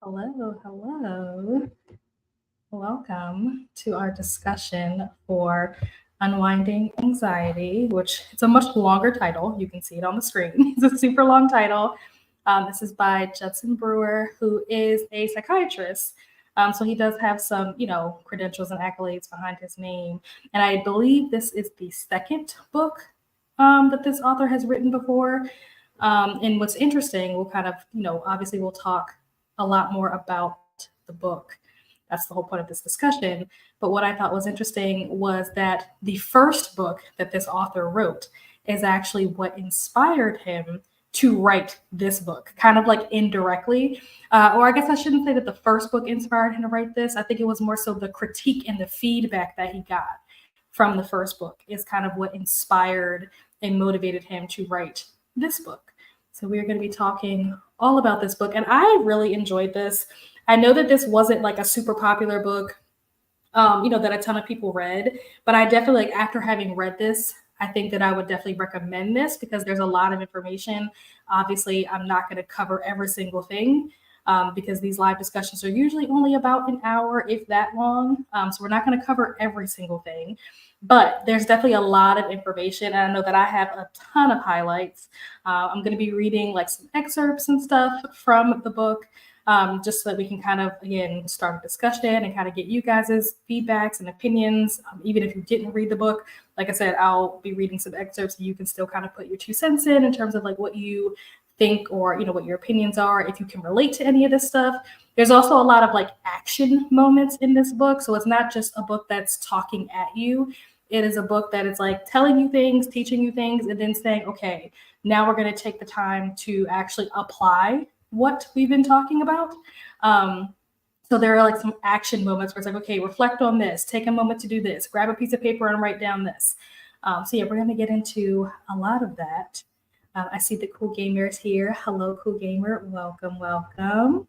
Hello, hello. Welcome to our discussion for Unwinding Anxiety, which it's a much longer title. You can see it on the screen. It's a super long title. This is by Judson Brewer, who is a psychiatrist. So he does have some, credentials and accolades behind his name. And I believe this is the second book that this author has written before. And what's interesting, we'll kind of, obviously we'll talk a lot more about the book. That's the whole point of this discussion. But what I thought was interesting was that the first book that this author wrote is actually what inspired him to write this book, kind of like indirectly. Or I guess I shouldn't say that the first book inspired him to write this. I think it was more so the critique and the feedback that he got from the first book is kind of what inspired and motivated him to write this book. So we're going to be talking all about this book. And I really enjoyed this. I know that this wasn't like a super popular book, that a ton of people read, but I definitely, like, after having read this, I think that I would definitely recommend this because there's a lot of information. Obviously, I'm not going to cover every single thing because these live discussions are usually only about an hour, if that long. So we're not going to cover every single thing. But there's definitely a lot of information. And I know that I have a ton of highlights. I'm going to be reading like some excerpts and stuff from the book, just so that we can kind of, again, start a discussion and kind of get you guys' feedbacks and opinions. Even if you didn't read the book, like I said, I'll be reading some excerpts and you can still kind of put your 2 cents in terms of like what you think or, what your opinions are, if you can relate to any of this stuff. There's also a lot of like action moments in this book. So it's not just a book that's talking at you. It is a book that is like telling you things, teaching you things, and then saying, okay, now we're going to take the time to actually apply what we've been talking about. So there are like some action moments where it's like, okay, reflect on this, take a moment to do this, grab a piece of paper and write down this. So yeah, we're going to get into a lot of that. I see the Cool Gamer is here. Hello, Cool Gamer. Welcome, welcome.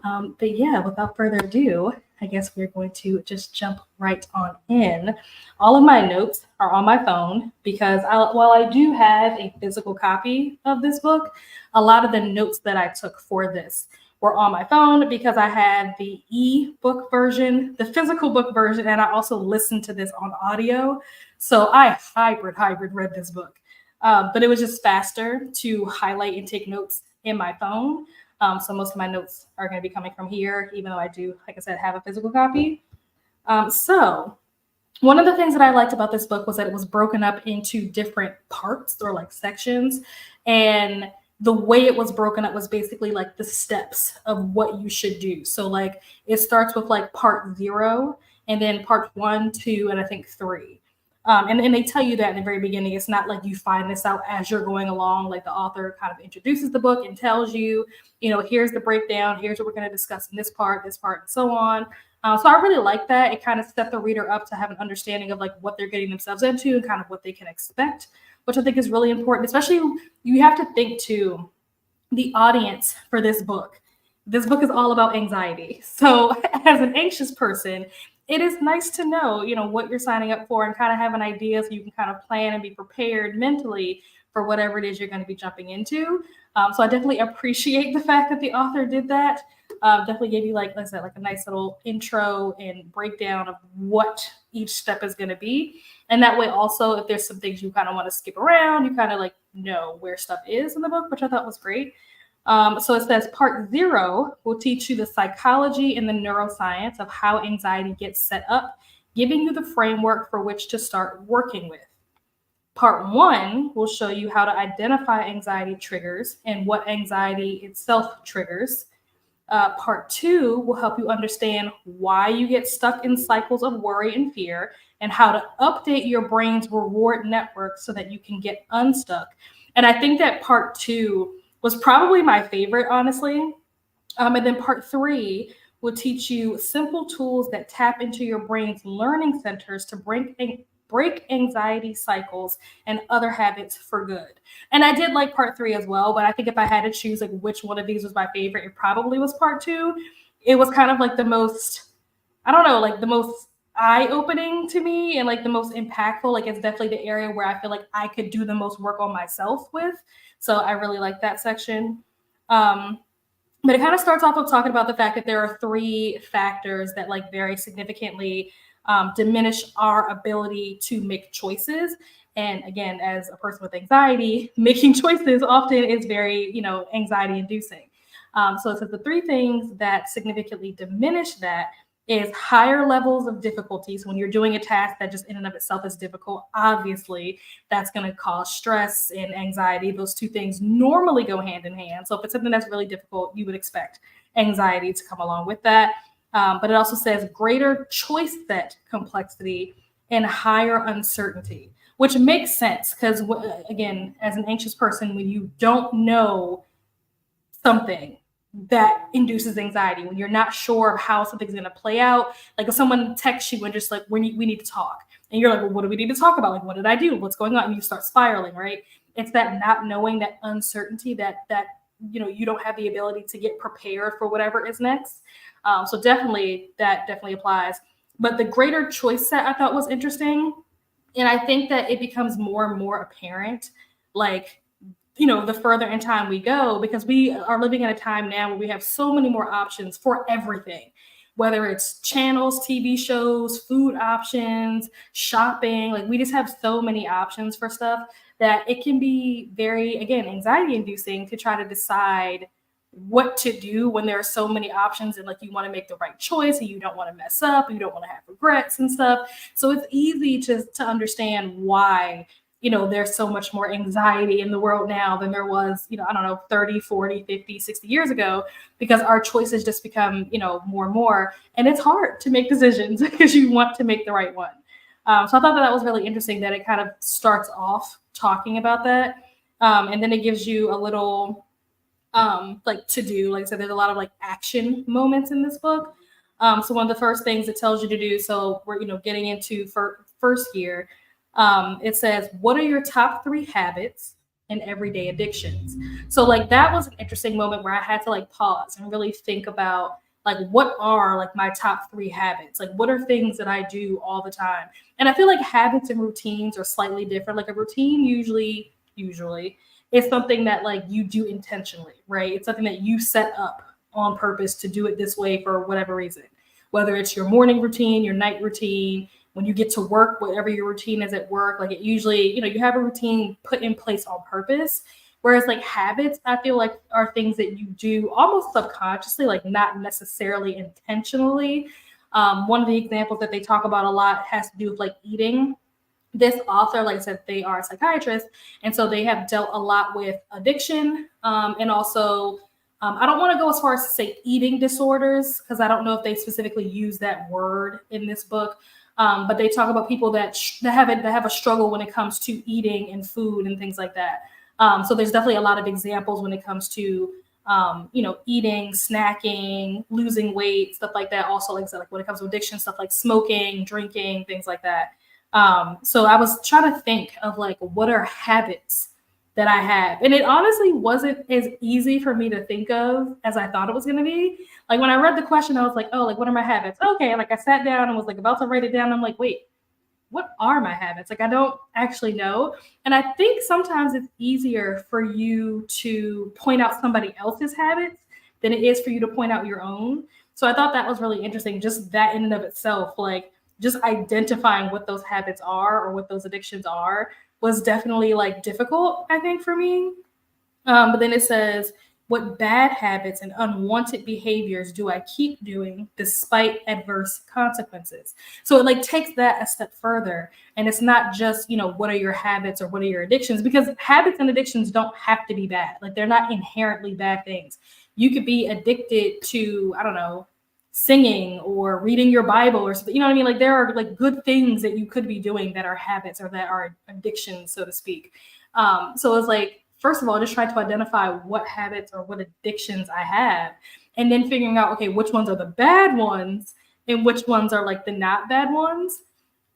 But yeah, without further ado, I guess we're going to just jump right on in. All of my notes are on my phone because while I do have a physical copy of this book, a lot of the notes that I took for this were on my phone because I had the e-book version, the physical book version, and I also listened to this on audio. So I hybrid read this book. But it was just faster to highlight and take notes in my phone. So most of my notes are going to be coming from here, even though I do, like I said, have a physical copy. So one of the things that I liked about this book was that it was broken up into different parts or like sections. And the way it was broken up was basically like the steps of what you should do. So like it starts with like part 0 and then part 1, 2, and I think 3. And they tell you that in the very beginning. It's not like you find this out as you're going along. Like the author kind of introduces the book and tells you, here's the breakdown. Here's what we're going to discuss in this part, and so on. So I really like that. It kind of set the reader up to have an understanding of like what they're getting themselves into and kind of what they can expect, which I think is really important. Especially you have to think to the audience for this book. This book is all about anxiety. So as an anxious person, it is nice to know, what you're signing up for and kind of have an idea so you can kind of plan and be prepared mentally for whatever it is you're going to be jumping into. So I definitely appreciate the fact that the author did that. Definitely gave you, like I said, like a nice little intro and breakdown of what each step is going to be. And that way also, if there's some things you kind of want to skip around, you kind of like know where stuff is in the book, which I thought was great. So it says part 0 will teach you the psychology and the neuroscience of how anxiety gets set up, giving you the framework for which to start working with. Part 1 will show you how to identify anxiety triggers and what anxiety itself triggers. Part 2 will help you understand why you get stuck in cycles of worry and fear and how to update your brain's reward network so that you can get unstuck. And I think that part 2 was probably my favorite, honestly. And then part 3 will teach you simple tools that tap into your brain's learning centers to break anxiety cycles and other habits for good. And I did like part 3 as well, but I think if I had to choose like which one of these was my favorite, it probably was part 2. It was kind of like the most, I don't know, like the most eye-opening to me and like the most impactful. Like it's definitely the area where I feel like I could do the most work on myself with. So I really like that section. But But it kind of starts off with talking about the fact that there are three factors that like very significantly diminish our ability to make choices. And again, as a person with anxiety, making choices often is very, anxiety inducing. So it says the three things that significantly diminish that is higher levels of difficulty. So when you're doing a task that just in and of itself is difficult, obviously that's going to cause stress and anxiety. Those two things normally go hand in hand. So if it's something that's really difficult, you would expect anxiety to come along with that. But it also says greater choice set complexity and higher uncertainty, which makes sense because, again, as an anxious person, when you don't know something, that induces anxiety. When you're not sure of how something's going to play out, like if someone texts you and just like, we need to talk, and you're like, well, what do we need to talk about? Like, what did I do? What's going on? And you start spiraling, right? It's that not knowing, that uncertainty, that you don't have the ability to get prepared for whatever is next. So definitely that definitely applies. But the greater choice set I thought was interesting. And I think that it becomes more and more apparent, like, the further in time we go, because we are living in a time now where we have so many more options for everything, whether it's channels, TV shows, food options, shopping. Like we just have so many options for stuff that it can be very, again, anxiety inducing to try to decide what to do when there are so many options, and like you want to make the right choice and you don't want to mess up, you don't want to have regrets and stuff. So it's easy to understand why there's so much more anxiety in the world now than there was, 30, 40, 50, 60 years ago, because our choices just become, more and more. And it's hard to make decisions because you want to make the right one. So I thought that was really interesting that it kind of starts off talking about that. And then it gives you a little like to do. Like I said, there's a lot of like action moments in this book. So one of the first things it tells you to do, so we're, getting into first year, it says, what are your top 3 habits and everyday addictions? So like that was an interesting moment where I had to like pause and really think about like what are like my top 3 habits? Like what are things that I do all the time? And I feel like habits and routines are slightly different. Like a routine usually is something that like you do intentionally, right? It's something that you set up on purpose to do it this way for whatever reason, whether it's your morning routine, your night routine, when you get to work, whatever your routine is at work, like it usually, you have a routine put in place on purpose. Whereas like habits, I feel like are things that you do almost subconsciously, like not necessarily intentionally. One of the examples that they talk about a lot has to do with like eating. This author, like I said, they are a psychiatrist. And so they have dealt a lot with addiction, and also I don't want to go as far as to say eating disorders, because I don't know if they specifically use that word in this book. But they talk about people that have a struggle when it comes to eating and food and things like that. So there's definitely a lot of examples when it comes to eating, snacking, losing weight, stuff like that. Also, like I said, like when it comes to addiction, stuff like smoking, drinking, things like that. So I was trying to think of like what are habits that I have, and it honestly wasn't as easy for me to think of as I thought it was going to be. Like when I read the question, I was like, oh, like what are my habits? Okay, like I sat down and was like about to write it down. I'm like, wait, what are my habits? Like I don't actually know. And I think sometimes it's easier for you to point out somebody else's habits than it is for you to point out your own. So I thought that was really interesting, just that in and of itself, like just identifying what those habits are or what those addictions are was definitely like difficult, I think, for me. But then it says, what bad habits and unwanted behaviors do I keep doing despite adverse consequences? So it like takes that a step further. And it's not just, what are your habits or what are your addictions? Because habits and addictions don't have to be bad. Like they're not inherently bad things. You could be addicted to, I don't know, singing or reading your Bible or something. You know what I mean? Like there are like good things that you could be doing that are habits or that are addictions, so to speak. So it's like, first of all, just try to identify what habits or what addictions I have, and then figuring out, okay, which ones are the bad ones and which ones are like the not bad ones.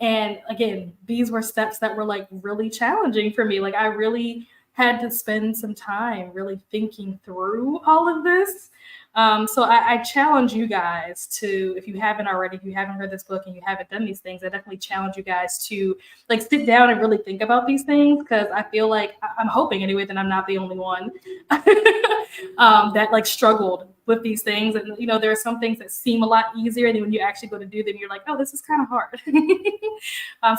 And again, these were steps that were like really challenging for me. Like I really had to spend some time really thinking through all of this. So I challenge you guys to, if you haven't already, if you haven't read this book and you haven't done these things, I definitely challenge you guys to like sit down and really think about these things, because I feel like I'm hoping anyway that I'm not the only one that like struggled with these things. And, there are some things that seem a lot easier. And then when you actually go to do them, you're like, oh, this is kind of hard.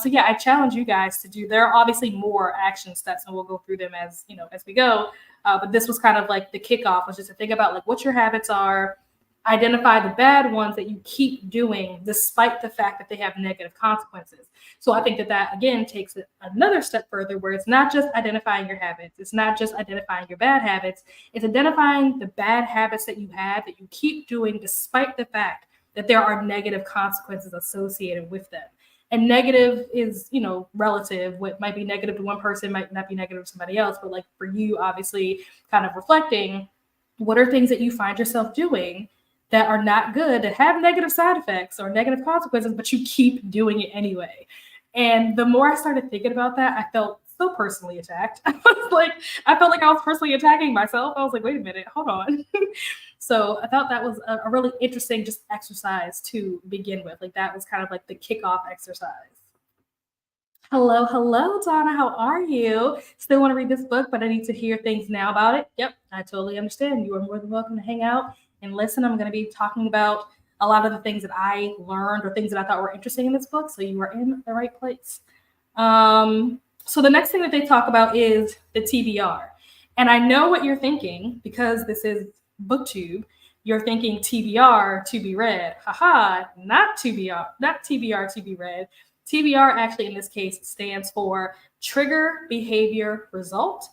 So yeah, I challenge you guys to do, there are obviously more action steps and we'll go through them as we go. But this was kind of like the kickoff, was just to think about like what your habits are, identify the bad ones that you keep doing despite the fact that they have negative consequences. So I think that again takes it another step further, where it's not just identifying your habits, it's not just identifying your bad habits, it's identifying the bad habits that you have that you keep doing despite the fact that there are negative consequences associated with them. And negative is, relative. What might be negative to one person might not be negative to somebody else. But like for you, obviously, kind of reflecting, what are things that you find yourself doing that are not good, that have negative side effects or negative consequences, but you keep doing it anyway. And the more I started thinking about that, I felt so personally attacked. I felt like I was personally attacking myself. I was like, wait a minute, hold on. So I thought that was a really interesting just exercise to begin with. Like that was kind of like the kickoff exercise. Hello, Donna. How are you? Still want to read this book, but I need to hear things now about it. Yep, I totally understand. You are more than welcome to hang out and listen. I'm going to be talking about a lot of the things that I learned or things that I thought were interesting in this book. So you are in the right place. So the next thing that they talk about is the TBR. And I know what you're thinking, because this is BookTube. You're thinking TBR, to be read. Haha, not TBR, to be read. TBR actually in this case stands for Trigger Behavior Result.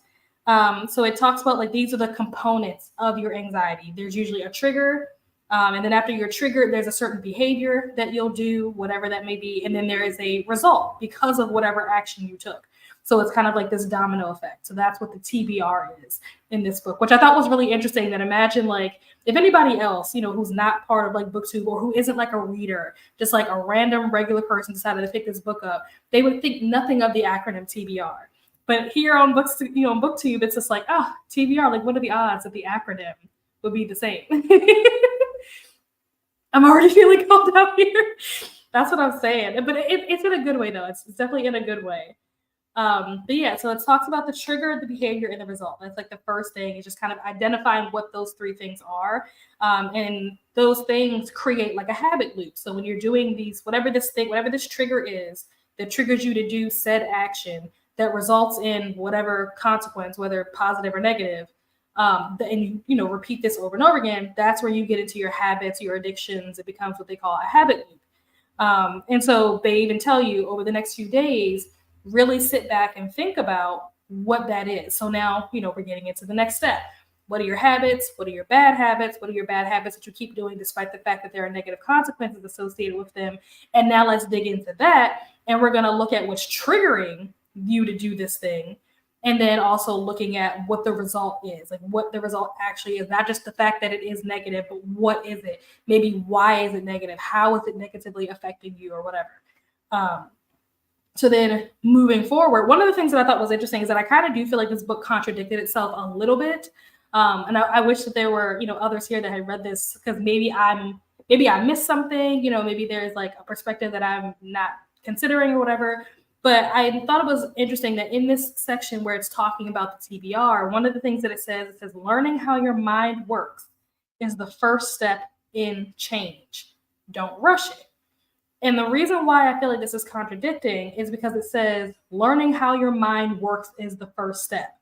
So it talks about like these are the components of your anxiety. There's usually a trigger, and then after you're triggered, there's a certain behavior that you'll do, whatever that may be, and then there is a result because of whatever action you took. So it's kind of like this domino effect. So that's what the TBR is in this book, which I thought was really interesting. That imagine like if anybody else, who's not part of like BookTube or who isn't like a reader, just like a random regular person decided to pick this book up, they would think nothing of the acronym TBR. But here on BookTube, it's just like, TBR, like what are the odds that the acronym would be the same? I'm already feeling called out here. That's what I'm saying. But it's in a good way, though. It's definitely in a good way. But yeah, so it talks about the trigger, the behavior, and the result. That's like the first thing, is just kind of identifying what those three things are. And those things create like a habit loop. So when you're doing these, whatever this trigger is that triggers you to do said action that results in whatever consequence, whether positive or negative, and you repeat this over and over again, that's where you get into your habits, your addictions. It becomes what they call a habit loop. And so they even tell you over the next few days, really sit back and think about what that is. So now, we're getting into the next step. What are your habits? What are your bad habits? What are your bad habits that you keep doing despite the fact that there are negative consequences associated with them? And now let's dig into that. And we're going to look at what's triggering you to do this thing. And then also looking at what the result is, like what the result actually is, not just the fact that it is negative, but what is it? Maybe why is it negative? How is it negatively affecting you or whatever? So then moving forward, one of the things that I thought was interesting is that I kind of do feel like this book contradicted itself a little bit. And I wish that there were, others here that had read this, because maybe I missed something, maybe there's like a perspective that I'm not considering or whatever. But I thought it was interesting that in this section where it's talking about the TBR, one of the things that it says learning how your mind works is the first step in change. Don't rush it. And the reason why I feel like this is contradicting is because it says learning how your mind works is the first step.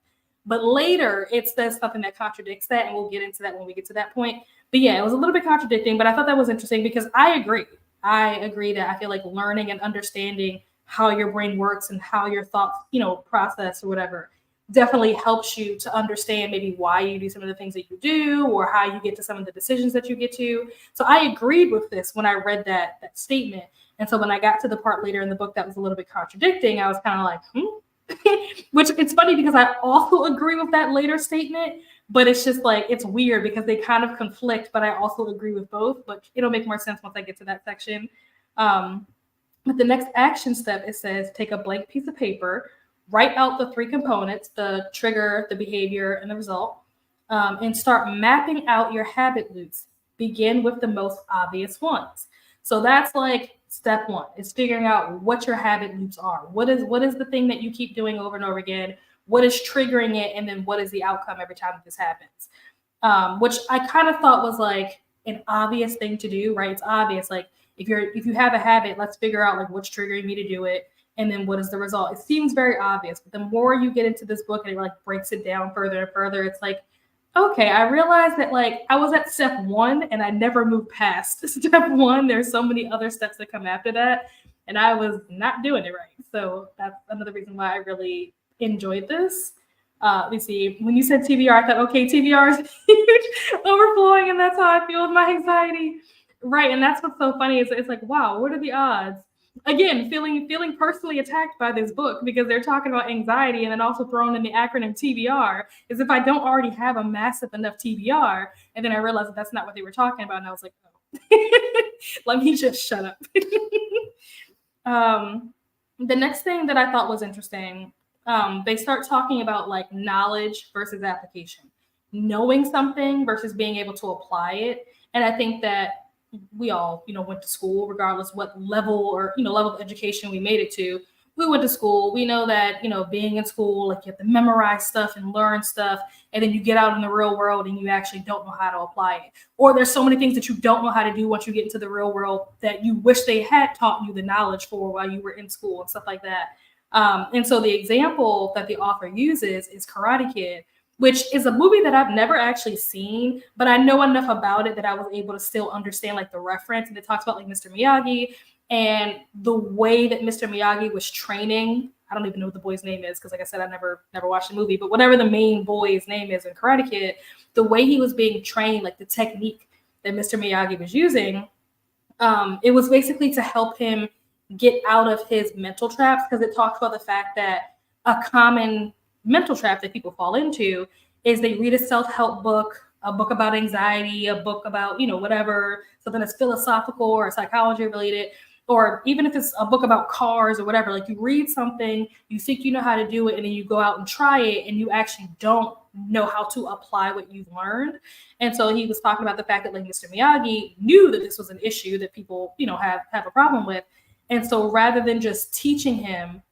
But later it says something that contradicts that, and we'll get into that when we get to that point. But yeah, it was a little bit contradicting, but I thought that was interesting because I agree. I agree that I feel like learning and understanding how your brain works and how your thoughts, process or whatever, definitely helps you to understand maybe why you do some of the things that you do or how you get to some of the decisions that you get to. So I agreed with this when I read that statement. And so when I got to the part later in the book that was a little bit contradicting, I was kind of like, which it's funny because I also agree with that later statement, but it's just like, it's weird because they kind of conflict, but I also agree with both, but it'll make more sense once I get to that section. But the next action step, it says, take a blank piece of paper, write out the three components, the trigger, the behavior, and the result, and start mapping out your habit loops. Begin with the most obvious ones. So that's like step one, is figuring out what your habit loops are. What is the thing that you keep doing over and over again? What is triggering it? And then what is the outcome every time this happens? which I kind of thought was like an obvious thing to do, right? It's obvious, like if you have a habit, let's figure out like what's triggering me to do it, and then what is the result. It seems very obvious, but the more you get into this book and it like breaks it down further and further, it's like, okay, I realized that like I was at step one and I never moved past step one. There's so many other steps that come after that, and I was not doing it right. So that's another reason why I really enjoyed this. Let me see. When you said TBR, I thought, okay, TBR is huge, overflowing, and that's how I feel with my anxiety. Right, and that's what's so funny is it's like, wow, what are the odds? Again, feeling personally attacked by this book because they're talking about anxiety and then also throwing in the acronym TBR as if I don't already have a massive enough TBR. And then I realized that that's not what they were talking about, and I was like, oh, let me just shut up. The next thing that I thought was interesting, they start talking about like knowledge versus application, knowing something versus being able to apply it. And I think that we all, went to school, regardless what level or, level of education we made it to. We went to school. We know that, being in school, like you have to memorize stuff and learn stuff. And then you get out in the real world and you actually don't know how to apply it. Or there's so many things that you don't know how to do once you get into the real world that you wish they had taught you the knowledge for while you were in school and stuff like that. And so the example that the author uses is Karate Kid, which is a movie that I've never actually seen, but I know enough about it that I was able to still understand like the reference. And it talks about like Mr. Miyagi and the way that Mr. Miyagi was training. I don't even know what the boy's name is because, like I said, I never watched the movie. But whatever the main boy's name is in Karate Kid, the way he was being trained, like the technique that Mr. Miyagi was using, it was basically to help him get out of his mental traps, because it talks about the fact that a common mental trap that people fall into is they read a self-help book, a book about anxiety, a book about, whatever, something that's philosophical or psychology related, or even if it's a book about cars or whatever, like you read something, you think you know how to do it, and then you go out and try it and you actually don't know how to apply what you've learned. And so he was talking about the fact that like Mr. Miyagi knew that this was an issue that people, have a problem with. And so rather than just teaching him,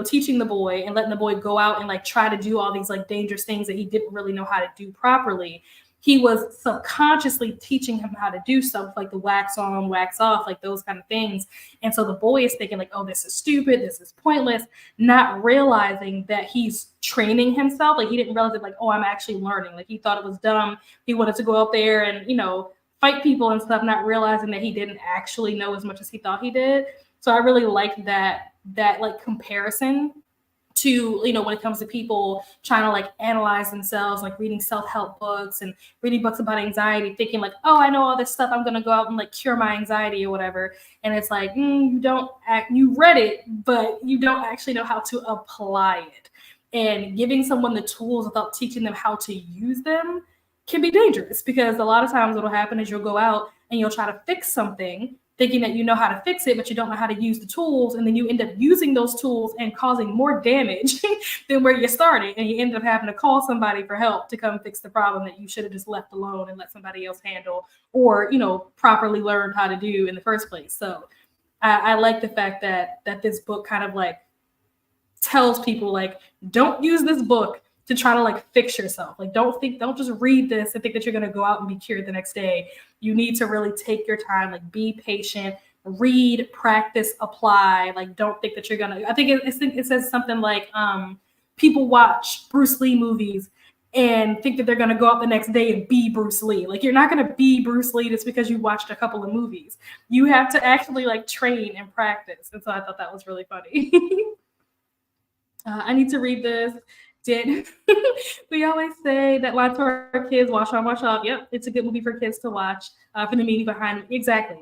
teaching the boy and letting the boy go out and like try to do all these like dangerous things that he didn't really know how to do properly, he was subconsciously teaching him how to do stuff like the wax on, wax off, like those kind of things. And so the boy is thinking like, oh, this is stupid, this is pointless, not realizing that he's training himself. Like he didn't realize that like, oh, I'm actually learning. Like he thought it was dumb. He wanted to go out there and, fight people and stuff, not realizing that he didn't actually know as much as he thought he did. So I really like that like comparison to, when it comes to people trying to like analyze themselves, like reading self-help books and reading books about anxiety, thinking like, oh, I know all this stuff, I'm going to go out and like cure my anxiety or whatever. And it's like, you read it, but you don't actually know how to apply it. And giving someone the tools without teaching them how to use them can be dangerous, because a lot of times what'll happen is you'll go out and you'll try to fix something thinking that you know how to fix it, but you don't know how to use the tools. And then you end up using those tools and causing more damage than where you started. And you end up having to call somebody for help to come fix the problem that you should have just left alone and let somebody else handle, or, properly learned how to do in the first place. So I like the fact that this book kind of like tells people like, don't use this book to try to like fix yourself. Like don't just read this and think that you're going to go out and be cured the next day. You need to really take your time, like be patient, read, practice, apply. Like don't think that you're going to, I think it says something like people watch Bruce Lee movies and think that they're going to go out the next day and be Bruce Lee. Like you're not going to be Bruce Lee just because you watched a couple of movies. You have to actually like train and practice. And so I thought that was really funny. I need to read this. We always say that line to our kids, wash on, wash off. Yep, it's a good movie for kids to watch, for the meaning behind it. Exactly.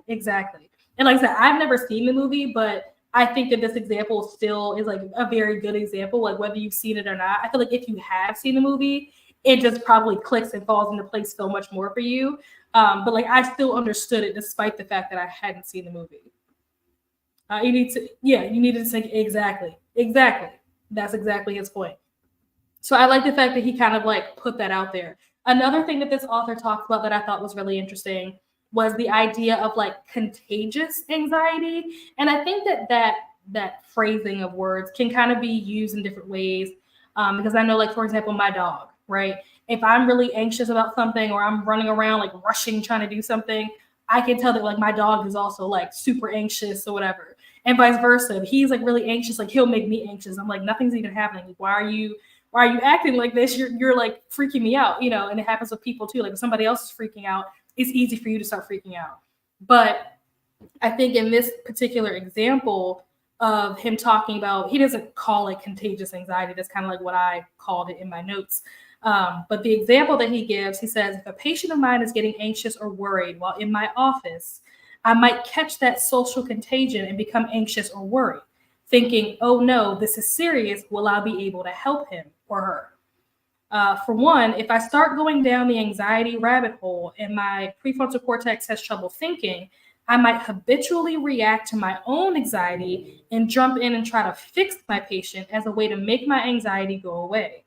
And like I said, I've never seen the movie, but I think that this example still is like a very good example, like whether you've seen it or not. I feel like if you have seen the movie, it just probably clicks and falls into place so much more for you. But like I still understood it despite the fact that I hadn't seen the movie. You needed to think exactly. That's exactly his point. So I like the fact that he kind of like put that out there. Another thing that this author talks about that I thought was really interesting was the idea of like contagious anxiety. And I think that phrasing of words can kind of be used in different ways. Because I know, like, for example, my dog, right? If I'm really anxious about something or I'm running around like rushing, trying to do something, I can tell that like my dog is also like super anxious or whatever. And vice versa. If he's like really anxious, like he'll make me anxious. I'm like, nothing's even happening. Like, why are you acting like this? You're like freaking me out, you know, and it happens with people too. Like if somebody else is freaking out, it's easy for you to start freaking out. But I think in this particular example of him talking about, he doesn't call it contagious anxiety. That's kind of like what I called it in my notes. But the example that he gives, he says, if a patient of mine is getting anxious or worried while in my office, I might catch that social contagion and become anxious or worried, thinking, oh no, this is serious. Will I be able to help him or her? For one, if I start going down the anxiety rabbit hole and my prefrontal cortex has trouble thinking, I might habitually react to my own anxiety and jump in and try to fix my patient as a way to make my anxiety go away.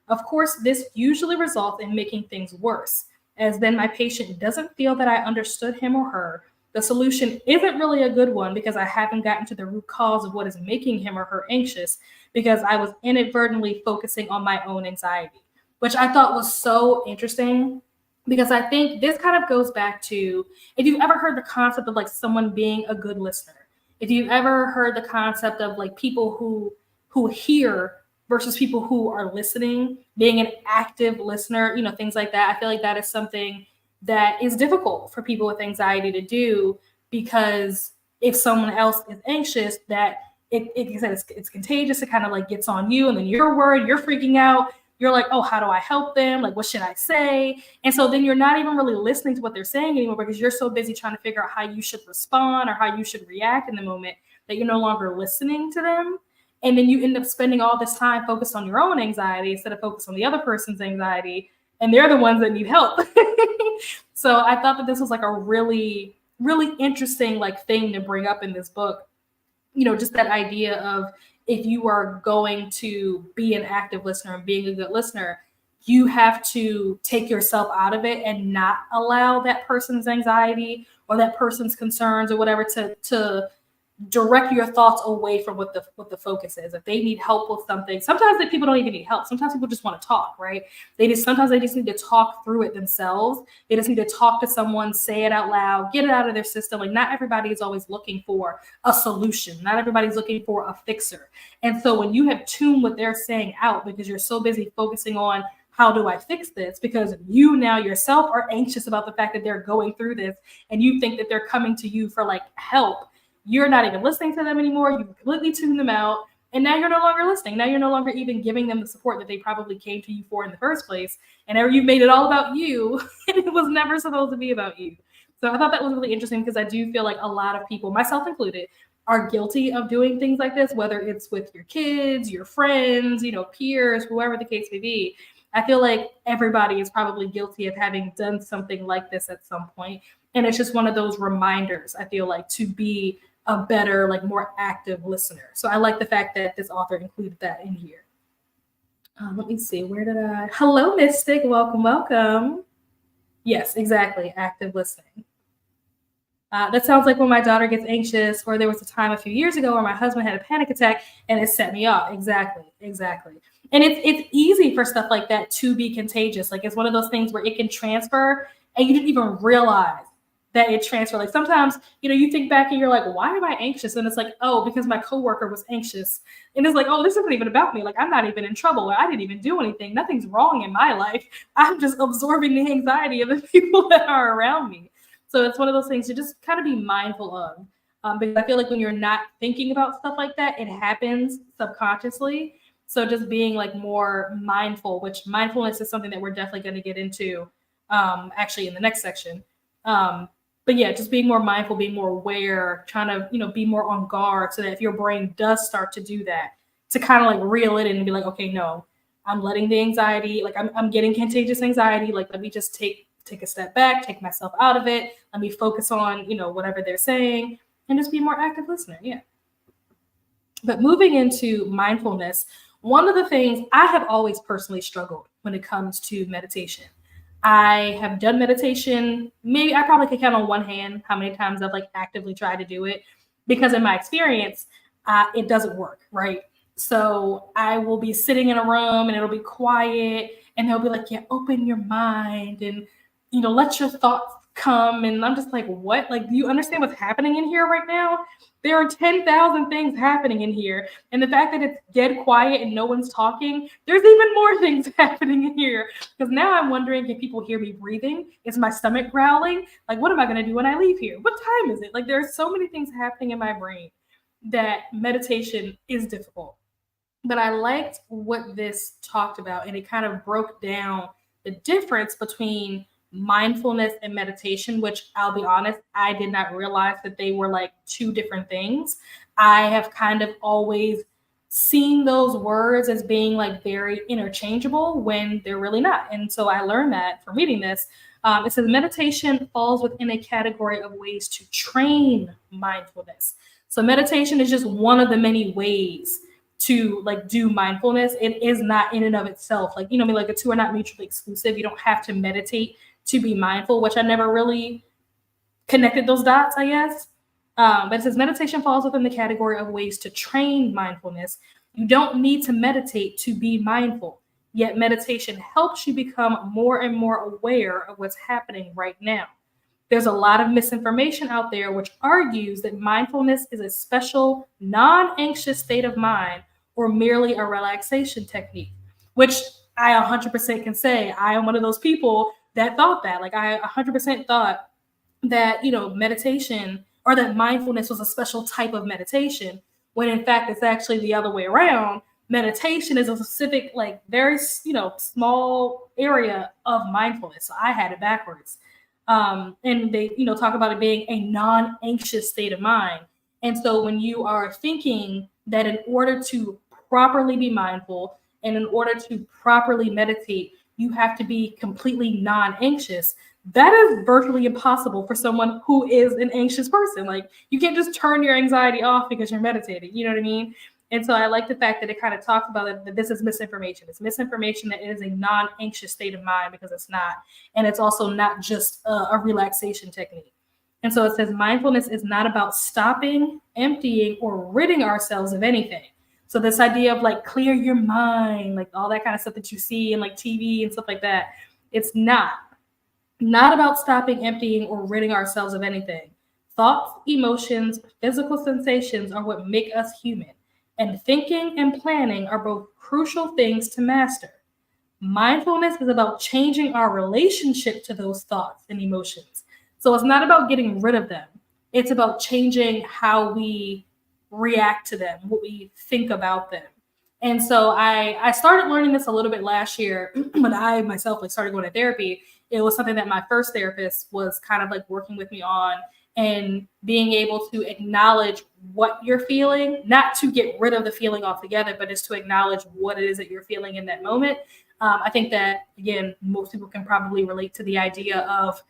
Of course, this usually results in making things worse, as then my patient doesn't feel that I understood him or her. The solution isn't really a good one because I haven't gotten to the root cause of what is making him or her anxious because I was inadvertently focusing on my own anxiety, which I thought was so interesting because I think this kind of goes back to, if you've ever heard the concept of like someone being a good listener, if you've ever heard the concept of like people who hear versus people who are listening, being an active listener, you know, things like that. I feel like that is something that is difficult for people with anxiety to do because if someone else is anxious, that it's contagious. It kind of like gets on you, and then you're worried, you're freaking out. You're like, oh, how do I help them? Like, what should I say? And so then you're not even really listening to what they're saying anymore because you're so busy trying to figure out how you should respond or how you should react in the moment that you're no longer listening to them. And then you end up spending all this time focused on your own anxiety instead of focused on the other person's anxiety. And they're the ones that need help. So I thought that this was like a really, really interesting like thing to bring up in this book. You know, just that idea of if you are going to be an active listener and being a good listener, you have to take yourself out of it and not allow that person's anxiety or that person's concerns or whatever to direct your thoughts away from what the focus is. If they need help with something, sometimes the people don't even need help. Sometimes people just want to talk, right? Sometimes they just need to talk through it themselves. They just need to talk to someone, say it out loud, get it out of their system. Like not everybody is always looking for a solution. Not everybody's looking for a fixer. And so when you have tuned what they're saying out because you're so busy focusing on how do I fix this? Because you now yourself are anxious about the fact that they're going through this and you think that they're coming to you for like help. You're not even listening to them anymore. You completely tune them out. And now you're no longer listening. Now you're no longer even giving them the support that they probably came to you for in the first place. And now you've made it all about you. And it was never supposed to be about you. So I thought that was really interesting because I do feel like a lot of people, myself included, are guilty of doing things like this, whether it's with your kids, your friends, you know, peers, whoever the case may be. I feel like everybody is probably guilty of having done something like this at some point. And it's just one of those reminders, I feel like, to be a better, like more active listener. So I like the fact that this author included that in here. Let me see, hello, Mystic, welcome. Yes, exactly, active listening. That sounds like when my daughter gets anxious, or there was a time a few years ago where my husband had a panic attack and it set me off. Exactly. And it's easy for stuff like that to be contagious. Like it's one of those things where it can transfer and you didn't even realize that it transferred. Like sometimes, you know, you think back and you're like, why am I anxious? And it's like, oh, because my coworker was anxious. And it's like, oh, this isn't even about me. Like I'm not even in trouble. I didn't even do anything. Nothing's wrong in my life. I'm just absorbing the anxiety of the people that are around me. So it's one of those things to just kind of be mindful of. Because I feel like when you're not thinking about stuff like that, it happens subconsciously. So just being like more mindful, which mindfulness is something that we're definitely going to get into actually in the next section. But yeah, just being more mindful, being more aware, trying to, you know, be more on guard so that if your brain does start to do that, to kind of like reel it in and be like, okay, no, I'm letting the anxiety, like I'm getting contagious anxiety. Like, let me just take a step back, take myself out of it. Let me focus on, you know, whatever they're saying and just be more active listener. Yeah. But moving into mindfulness, one of the things I have always personally struggled when it comes to meditation. I have done meditation. Maybe I probably could count on one hand how many times I've like actively tried to do it, because in my experience, it doesn't work, right? So I will be sitting in a room and it'll be quiet and they'll be like, yeah, open your mind and, let your thoughts come. And I'm just like, what? Like, do you understand what's happening in here right now? There are 10,000 things happening in here. And the fact that it's dead quiet and no one's talking, there's even more things happening in here. Because now I'm wondering, can people hear me breathing? Is my stomach growling? Like, what am I going to do when I leave here? What time is it? Like, there's so many things happening in my brain that meditation is difficult. But I liked what this talked about, and it kind of broke down the difference between mindfulness and meditation, which I'll be honest, I did not realize that they were like two different things. I have kind of always seen those words as being like very interchangeable when they're really not. And so I learned that from reading this. It says meditation falls within a category of ways to train mindfulness. So meditation is just one of the many ways to like do mindfulness. It is not in and of itself, like, like the two are not mutually exclusive. You don't have to meditate to be mindful, which I never really connected those dots, I guess. But it says meditation falls within the category of ways to train mindfulness. You don't need to meditate to be mindful, yet meditation helps you become more and more aware of what's happening right now. There's a lot of misinformation out there which argues that mindfulness is a special, non-anxious state of mind or merely a relaxation technique, which I 100% can say I am one of those people that thought that. Like, I 100% thought that, meditation or that mindfulness was a special type of meditation, when in fact it's actually the other way around. Meditation is a specific, like, very, small area of mindfulness. So I had it backwards. And they, talk about it being a non-anxious state of mind. And so when you are thinking that in order to properly be mindful and in order to properly meditate, you have to be completely non-anxious, that is virtually impossible for someone who is an anxious person. Like, you can't just turn your anxiety off because you're meditating. You know what I mean? And so I like the fact that it kind of talks about it, that this is misinformation. It's misinformation that it is a non-anxious state of mind, because it's not. And it's also not just a relaxation technique. And so it says mindfulness is not about stopping, emptying, or ridding ourselves of anything. So this idea of like clear your mind, like all that kind of stuff that you see in like TV and stuff like that, it's not about stopping, emptying, or ridding ourselves of anything. Thoughts, emotions, physical sensations are what make us human. And thinking and planning are both crucial things to master. Mindfulness is about changing our relationship to those thoughts and emotions. So it's not about getting rid of them. It's about changing how we react to them, what we think about them. And so I started learning this a little bit last year when I myself started going to therapy. It was something that my first therapist was kind of like working with me on, and being able to acknowledge what you're feeling, not to get rid of the feeling altogether, but just to acknowledge what it is that you're feeling in that moment. I think that, again, most people can probably relate to the idea of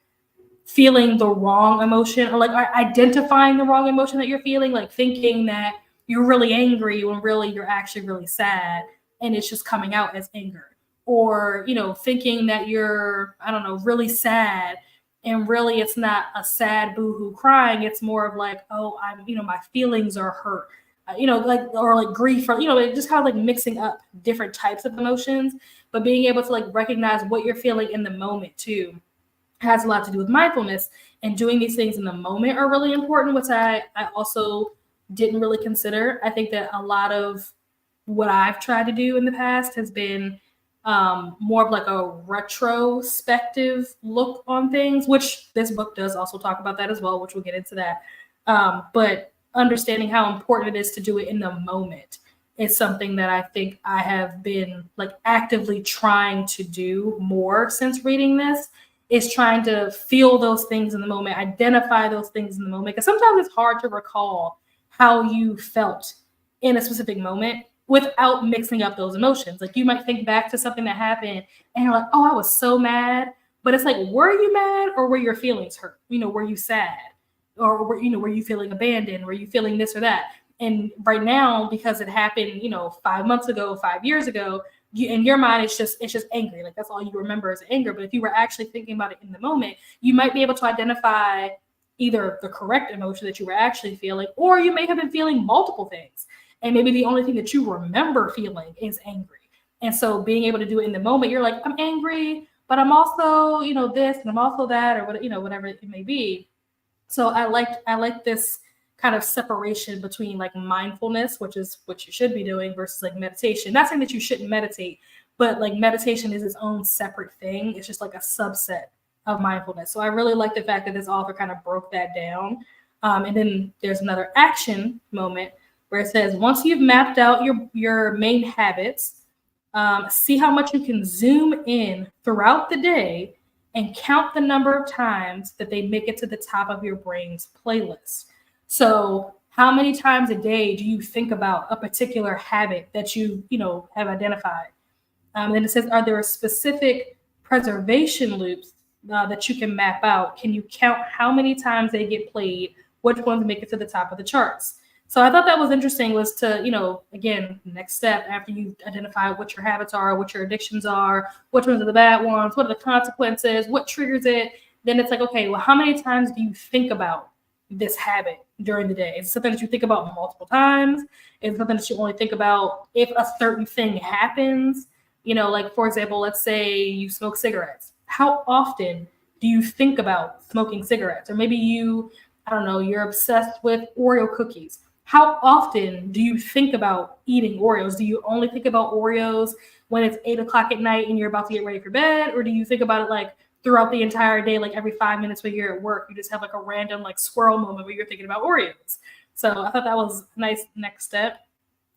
feeling the wrong emotion, or like identifying the wrong emotion that you're feeling, like thinking that you're really angry when really you're actually really sad and it's just coming out as anger. Or, thinking that you're, I don't know, really sad, and really it's not a sad boohoo crying. It's more of like, oh, I'm, my feelings are hurt, or like grief, or, just kind of like mixing up different types of emotions. But being able to like recognize what you're feeling in the moment too has a lot to do with mindfulness. And doing these things in the moment are really important, which I also didn't really consider. I think that a lot of what I've tried to do in the past has been more of like a retrospective look on things, which this book does also talk about that as well, which we'll get into that. But understanding how important it is to do it in the moment is something that I think I have been like actively trying to do more since reading this, is trying to feel those things in the moment, identify those things in the moment. Because sometimes it's hard to recall how you felt in a specific moment without mixing up those emotions. Like, you might think back to something that happened and you're like, oh, I was so mad. But it's like, were you mad, or were your feelings hurt? Were you sad? Or were you feeling abandoned? Were you feeling this or that? And right now, because it happened, 5 months ago, 5 years ago, in your mind, it's just angry. Like, that's all you remember is anger. But if you were actually thinking about it in the moment, you might be able to identify either the correct emotion that you were actually feeling, or you may have been feeling multiple things. And maybe the only thing that you remember feeling is angry. And so being able to do it in the moment, you're like, I'm angry, but I'm also, this and I'm also that, or whatever it may be. So I like this kind of separation between like mindfulness, which is what you should be doing, versus like meditation. Not saying that you shouldn't meditate, but like meditation is its own separate thing. It's just like a subset of mindfulness. So I really like the fact that this author kind of broke that down. And then there's another action moment where it says, once you've mapped out your main habits, see how much you can zoom in throughout the day and count the number of times that they make it to the top of your brain's playlist. So how many times a day do you think about a particular habit that you have identified? Then it says, are there specific preservation loops that you can map out? Can you count how many times they get played? Which ones make it to the top of the charts? So I thought that was interesting, was to, again, next step after you identify what your habits are, what your addictions are, which ones are the bad ones, what are the consequences, what triggers it. Then it's like, okay, well, how many times do you think about this habit during the day? Is it something that you think about multiple times? Is it something that you only think about if a certain thing happens? Like, for example, let's say you smoke cigarettes. How often do you think about smoking cigarettes? Or maybe I don't know, you're obsessed with Oreo cookies. How often do you think about eating Oreos? Do you only think about Oreos when it's 8 o'clock at night and you're about to get ready for bed? Or do you think about it like throughout the entire day, like every 5 minutes when you're at work, you just have like a random like squirrel moment where you're thinking about Oreos? So I thought that was a nice next step.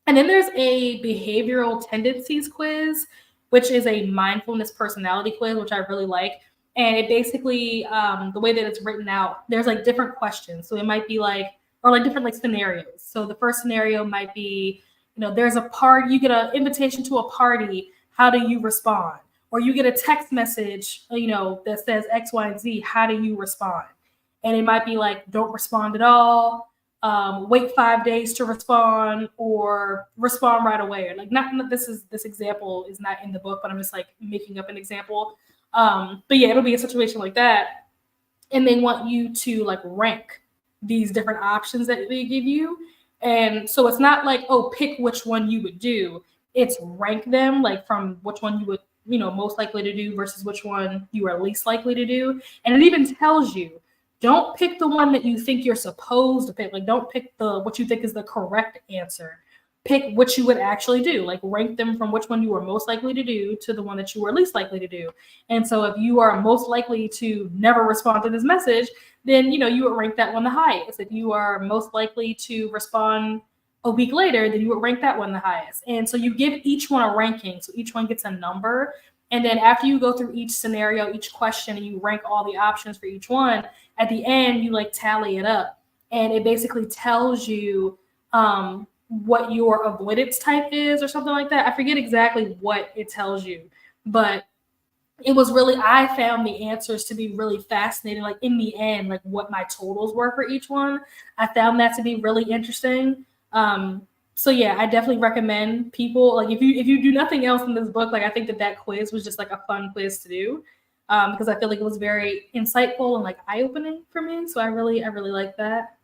And then there's a behavioral tendencies quiz, which is a mindfulness personality quiz, which I really like. And it basically, the way that it's written out, there's like different questions. So it might be like, or like different like scenarios. So the first scenario might be, there's a party, you get an invitation to a party. How do you respond? Or you get a text message, that says X, Y, and Z. How do you respond? And it might be like, don't respond at all. Wait 5 days to respond, or respond right away. Like, not this example is not in the book, but I'm just like making up an example. But yeah, it'll be a situation like that. And they want you to like rank these different options that they give you. And so it's not like, oh, pick which one you would do. It's rank them like from which one you would, most likely to do versus which one you are least likely to do. And it even tells you, don't pick the one that you think you're supposed to pick. Like, don't pick what you think is the correct answer. Pick what you would actually do. Like, rank them from which one you are most likely to do to the one that you are least likely to do. And so if you are most likely to never respond to this message, then, you would rank that one the highest. If you are most likely to respond a week later, then you would rank that one the highest. And so you give each one a ranking. So each one gets a number. And then after you go through each scenario, each question, and you rank all the options for each one, at the end, you like tally it up. And it basically tells you what your avoidance type is or something like that. I forget exactly what it tells you, but it was really, I found the answers to be really fascinating. Like, in the end, like what my totals were for each one, I found that to be really interesting. So yeah, I definitely recommend people, like, if you do nothing else in this book, like, I think that quiz was just like a fun quiz to do, because I feel like it was very insightful and like eye-opening for me. So I really like that.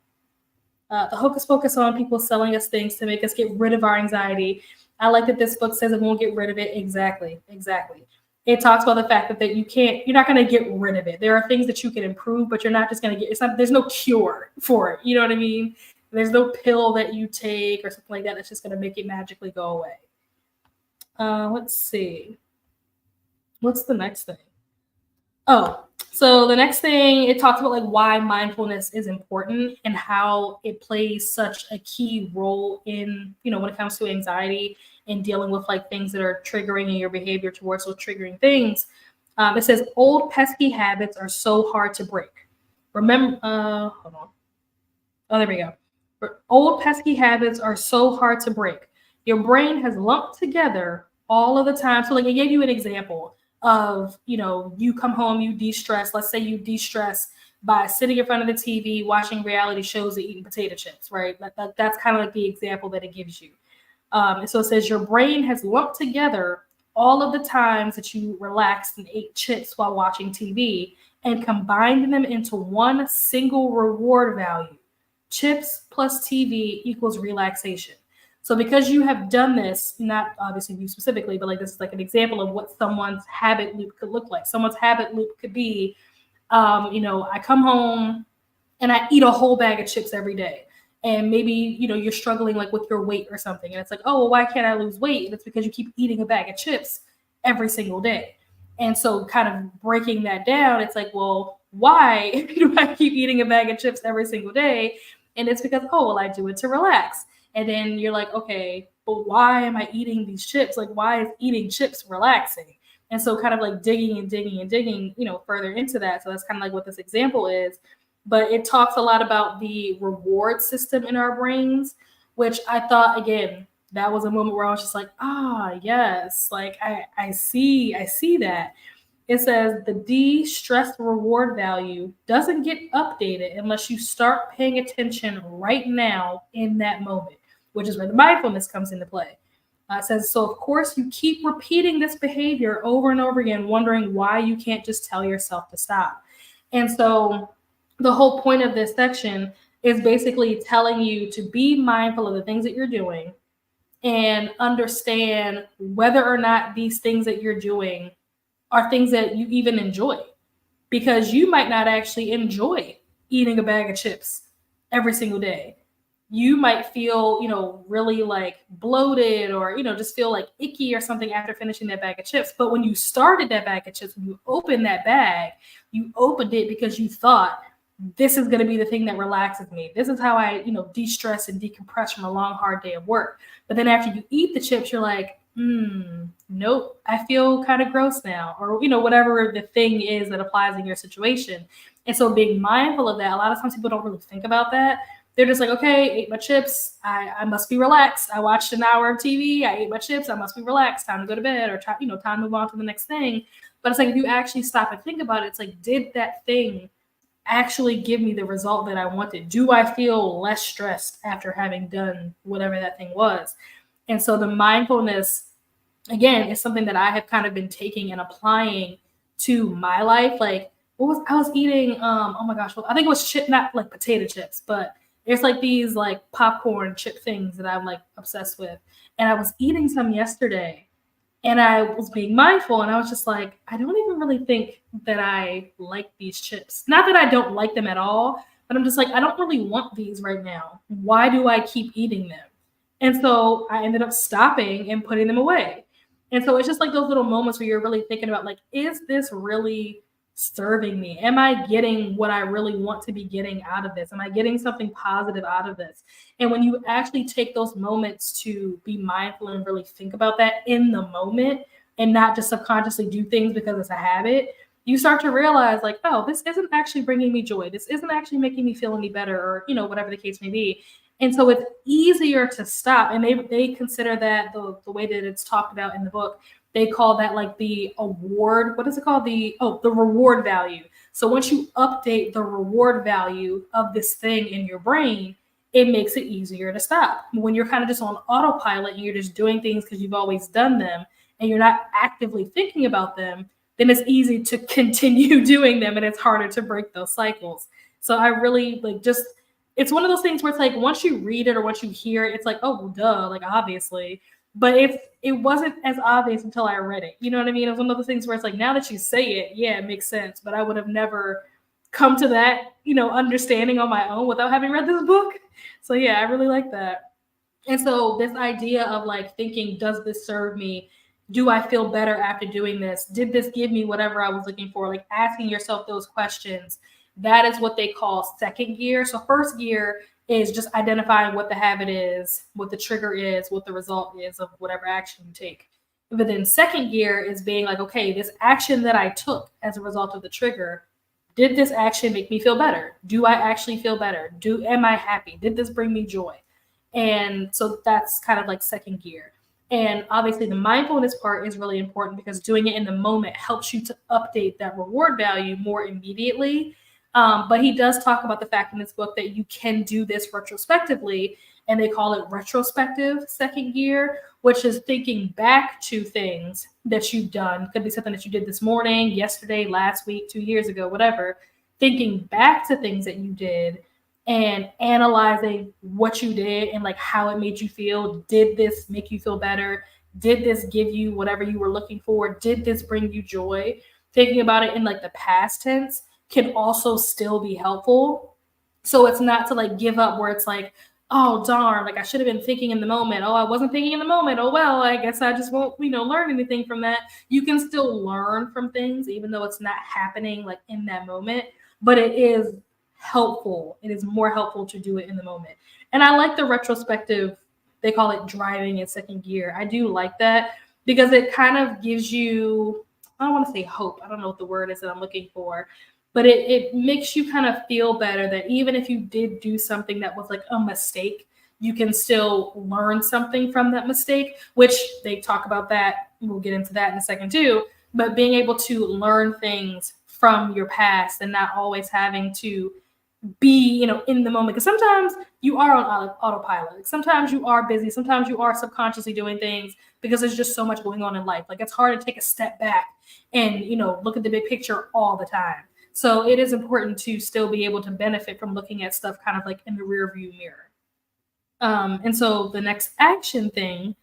The hocus pocus on people selling us things to make us get rid of our anxiety. I like that this book says it won't get rid of it. Exactly. It talks about the fact that you're not going to get rid of it. There are things that you can improve, but you're not just going to there's no cure for it. You know what I mean? There's no pill that you take or something like that that's just going to make it magically go away. Let's see. What's the next thing? Oh, so the next thing, it talks about like why mindfulness is important and how it plays such a key role in, when it comes to anxiety and dealing with like things that are triggering in your behavior towards those triggering things. It says old pesky habits are so hard to break. Remember, hold on. Oh, there we go. Old pesky habits are so hard to break. Your brain has lumped together all of the time. So like, I gave you an example of, you come home, you de-stress. Let's say you de-stress by sitting in front of the TV, watching reality shows and eating potato chips, right? That's kind of like the example that it gives you. And so it says your brain has lumped together all of the times that you relaxed and ate chips while watching TV and combined them into one single reward value. Chips plus TV equals relaxation. So because you have done this, not obviously you specifically, but like this is like an example of what someone's habit loop could look like. Someone's habit loop could be, I come home and I eat a whole bag of chips every day. And maybe, you're struggling like with your weight or something. And it's like, oh, well, why can't I lose weight? And it's because you keep eating a bag of chips every single day. And so kind of breaking that down, it's like, well, why do I keep eating a bag of chips every single day? And it's because, oh, well, I do it to relax. And then you're like, okay, but why am I eating these chips? Like, why is eating chips relaxing? And so kind of like digging and digging and digging, further into that. So that's kind of like what this example is. But it talks a lot about the reward system in our brains, which I thought, again, that was a moment where I was just like, yes, like I see that. It says the de-stress reward value doesn't get updated unless you start paying attention right now in that moment, which is where the mindfulness comes into play. It says, so of course you keep repeating this behavior over and over again, wondering why you can't just tell yourself to stop. And so the whole point of this section is basically telling you to be mindful of the things that you're doing and understand whether or not these things that you're doing are things that you even enjoy, because you might not actually enjoy eating a bag of chips every single day. You might feel, really like bloated or, just feel like icky or something after finishing that bag of chips. But when you started that bag of chips, when you opened that bag, you opened it because you thought, this is going to be the thing that relaxes me. This is how I, de-stress and decompress from a long, hard day of work. But then after you eat the chips, you're like, nope, I feel kind of gross now, or, whatever the thing is that applies in your situation. And so being mindful of that, a lot of times people don't really think about that. They're just like, okay, ate my chips. I must be relaxed. I watched an hour of TV. I ate my chips. I must be relaxed. Time to go to bed, or time to move on to the next thing. But it's like, if you actually stop and think about it, it's like, did that thing actually give me the result that I wanted? Do I feel less stressed after having done whatever that thing was? And so the mindfulness, again, is something that I have kind of been taking and applying to my life. Like, I was eating, oh my gosh, well, I think it was not like potato chips, but there's like these like popcorn chip things that I'm like obsessed with. And I was eating some yesterday, and I was being mindful, and I was just like, I don't even really think that I like these chips. Not that I don't like them at all, but I'm just like, I don't really want these right now. Why do I keep eating them? And so I ended up stopping and putting them away. And so it's just like those little moments where you're really thinking about, like, is this really serving me? Am I getting what I really want to be getting out of this? Am I getting something positive out of this? And when you actually take those moments to be mindful and really think about that in the moment, and not just subconsciously do things because it's a habit, you start to realize, like, oh, this isn't actually bringing me joy. This isn't actually making me feel any better, or, whatever the case may be. And so it's easier to stop. And they consider that the way that it's talked about in the book, they call that like the award. What is it called? The reward value. So once you update the reward value of this thing in your brain, it makes it easier to stop. When you're kind of just on autopilot and you're just doing things because you've always done them and you're not actively thinking about them, then it's easy to continue doing them, and it's harder to break those cycles. So I really it's one of those things where it's like, once you read it or once you hear it, it's like, oh, well, duh, like, obviously. But it wasn't as obvious until I read it. You know what I mean? It was one of those things where it's like, now that you say it, yeah, it makes sense. But I would have never come to that, understanding on my own without having read this book. So yeah, I really like that. And so this idea of like thinking, does this serve me? Do I feel better after doing this? Did this give me whatever I was looking for? Like, asking yourself those questions. That is what they call second gear. So first gear is just identifying what the habit is, what the trigger is, what the result is of whatever action you take. But then second gear is being like, okay, this action that I took as a result of the trigger, did this action make me feel better? Do I actually feel better? Am I happy? Did this bring me joy? And so that's kind of like second gear. And obviously the mindfulness part is really important, because doing it in the moment helps you to update that reward value more immediately. But he does talk about the fact in this book that you can do this retrospectively, and they call it retrospective second gear, which is thinking back to things that you've done. Could be something that you did this morning, yesterday, last week, 2 years ago, whatever. Thinking back to things that you did and analyzing what you did and like how it made you feel. Did this make you feel better? Did this give you whatever you were looking for? Did this bring you joy? Thinking about it in like the past tense can also still be helpful. So it's not to like give up where it's like, oh darn, like I should have been thinking in the moment. Oh, I wasn't thinking in the moment. Oh well, I guess I just won't, learn anything from that. You can still learn from things even though it's not happening like in that moment, but it is helpful. It is more helpful to do it in the moment. And I like the retrospective, they call it driving in second gear. I do like that because it kind of gives you, I don't want to say hope. I don't know what the word is that I'm looking for, but it makes you kind of feel better that even if you did do something that was like a mistake, you can still learn something from that mistake, which they talk about that. We'll get into that in a second too. But being able to learn things from your past and not always having to be, in the moment. Because sometimes you are on autopilot. Sometimes you are busy. Sometimes you are subconsciously doing things because there's just so much going on in life. Like it's hard to take a step back and, look at the big picture all the time. So it is important to still be able to benefit from looking at stuff kind of like in the rear view mirror. And so the next action thing,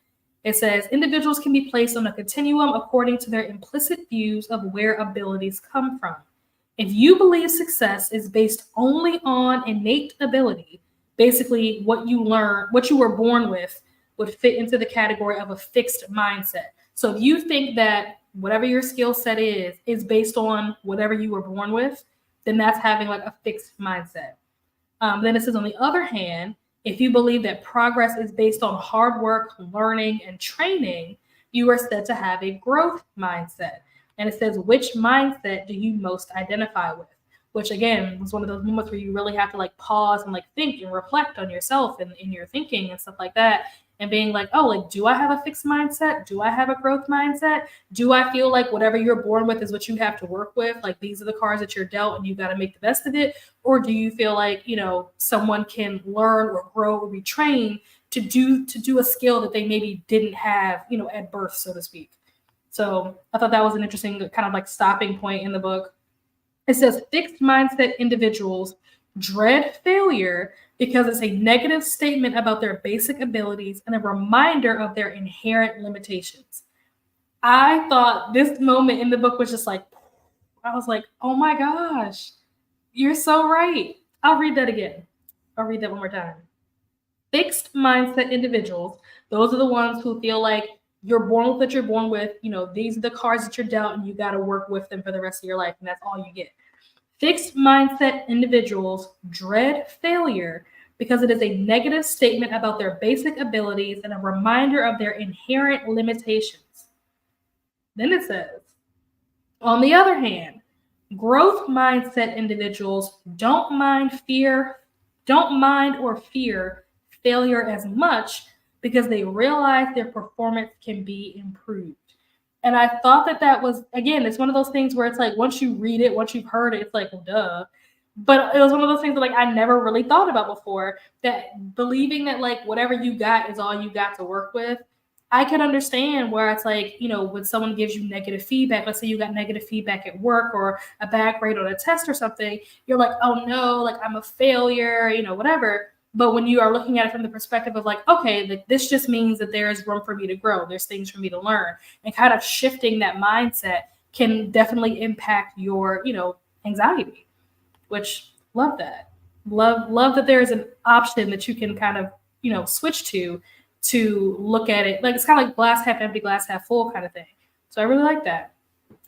it says individuals can be placed on a continuum according to their implicit views of where abilities come from. If you believe success is based only on innate ability, basically what you learn, what you were born with, would fit into the category of a fixed mindset. So if you think that whatever your skill set is based on whatever you were born with, then that's having like a fixed mindset. Then it says, on the other hand, if you believe that progress is based on hard work, learning, and training, you are said to have a growth mindset. And it says, which mindset do you most identify with? Which again was one of those moments where you really have to like pause and like think and reflect on yourself and in your thinking and stuff like that. And being like, oh, like, do I have a fixed mindset? Do I have a growth mindset? Do I feel like whatever you're born with is what you have to work with? Like these are the cards that you're dealt and you got to make the best of it. Or do you feel like, someone can learn or grow or be trained to do a skill that they maybe didn't have, at birth, so to speak. So I thought that was an interesting kind of like stopping point in the book. It says fixed mindset individuals dread failure because it's a negative statement about their basic abilities and a reminder of their inherent limitations. I thought this moment in the book was just like, I was like, oh my gosh, you're so right. I'll read that again. I'll read that one more time. Fixed mindset individuals, those are the ones who feel like you're born with what you're born with. These are the cards that you're dealt and you got to work with them for the rest of your life. And that's all you get. Fixed mindset individuals dread failure because it is a negative statement about their basic abilities and a reminder of their inherent limitations. Then it says, on the other hand, growth mindset individuals don't mind or fear failure as much because they realize their performance can be improved. And I thought that was, again, it's one of those things where it's like, once you read it, once you've heard it, it's like, well, duh. But it was one of those things that like I never really thought about before, that believing that like whatever you got is all you got to work with. I can understand where it's like, when someone gives you negative feedback, let's say you got negative feedback at work or a bad grade on a test or something, you're like, oh no, like I'm a failure, whatever. But when you are looking at it from the perspective of like, okay, like this just means that there is room for me to grow. There's things for me to learn, and kind of shifting that mindset can definitely impact your, anxiety, which love that. Love that there's an option that you can kind of, switch to look at it. Like it's kind of like glass half empty, glass half full kind of thing. So I really like that.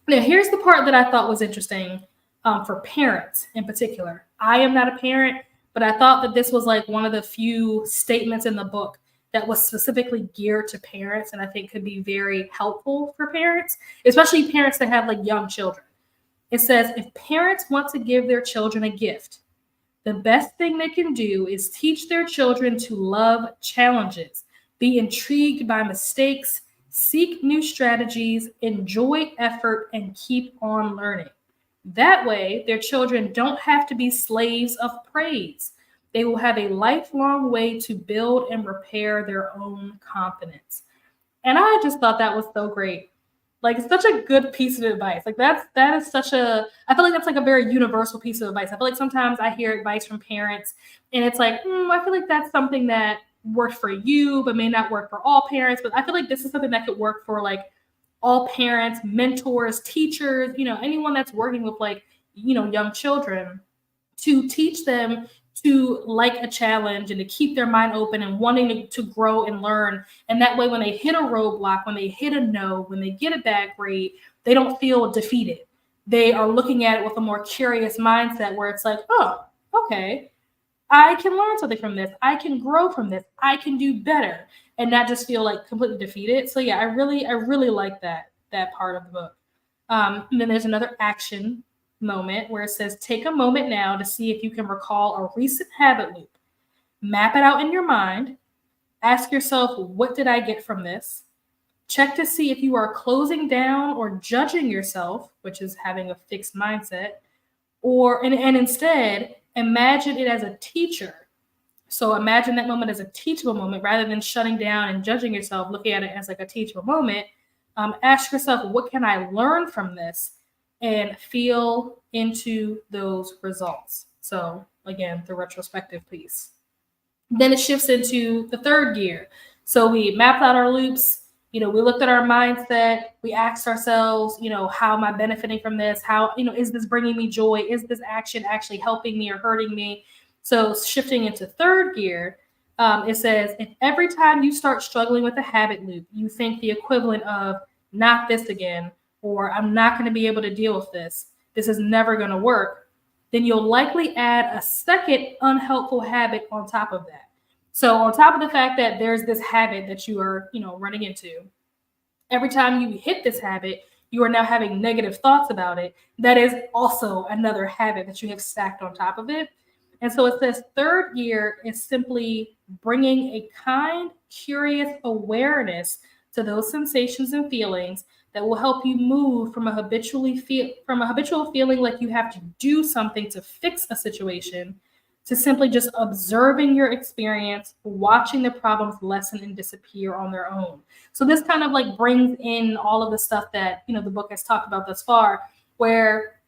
Now, here's the part that I thought was interesting for parents in particular. I am not a parent, but I thought that this was like one of the few statements in the book that was specifically geared to parents and I think could be very helpful for parents, especially parents that have like young children. It says, if parents want to give their children a gift, the best thing they can do is teach their children to love challenges, be intrigued by mistakes, seek new strategies, enjoy effort, and keep on learning. That way, their children don't have to be slaves of praise. They will have a lifelong way to build and repair their own confidence. And I just thought that was so great. Like, it's such a good piece of advice. Like, that is such a, I feel like that's like a very universal piece of advice. I feel like sometimes I hear advice from parents and it's like, I feel like that's something that worked for you, but may not work for all parents. But I feel like this is something that could work for like all parents, mentors, teachers, anyone that's working with like, young children, to teach them to like a challenge and to keep their mind open and wanting to grow and learn. And that way, when they hit a roadblock, when they hit a no, when they get a bad grade, they don't feel defeated. They are looking at it with a more curious mindset where it's like, oh, okay, I can learn something from this. I can grow from this. I can do better, and not just feel like completely defeated. So yeah, I really like that part of the book. And then there's another action moment where it says, take a moment now to see if you can recall a recent habit loop. Map it out in your mind. Ask yourself, what did I get from this? Check to see if you are closing down or judging yourself, which is having a fixed mindset, and instead imagine it as a teacher. So imagine that moment as a teachable moment rather than shutting down and judging yourself, looking at it as like a teachable moment. Ask yourself, what can I learn from this? And feel into those results. So again, the retrospective piece. Then it shifts into the third gear. So we mapped out our loops. We looked at our mindset. We asked ourselves, how am I benefiting from this? How, is this bringing me joy? Is this action actually helping me or hurting me? So shifting into third gear, it says, if every time you start struggling with a habit loop, you think the equivalent of not this again, or I'm not going to be able to deal with this, this is never going to work, then you'll likely add a second unhelpful habit on top of that. So on top of the fact that there's this habit that you are, running into, every time you hit this habit, you are now having negative thoughts about it. That is also another habit that you have stacked on top of it. And so it says third gear is simply bringing a kind, curious awareness to those sensations and feelings that will help you move from a habitual feeling like you have to do something to fix a situation to simply just observing your experience, watching the problems lessen and disappear on their own. So this kind of like brings in all of the stuff that, the book has talked about thus far, where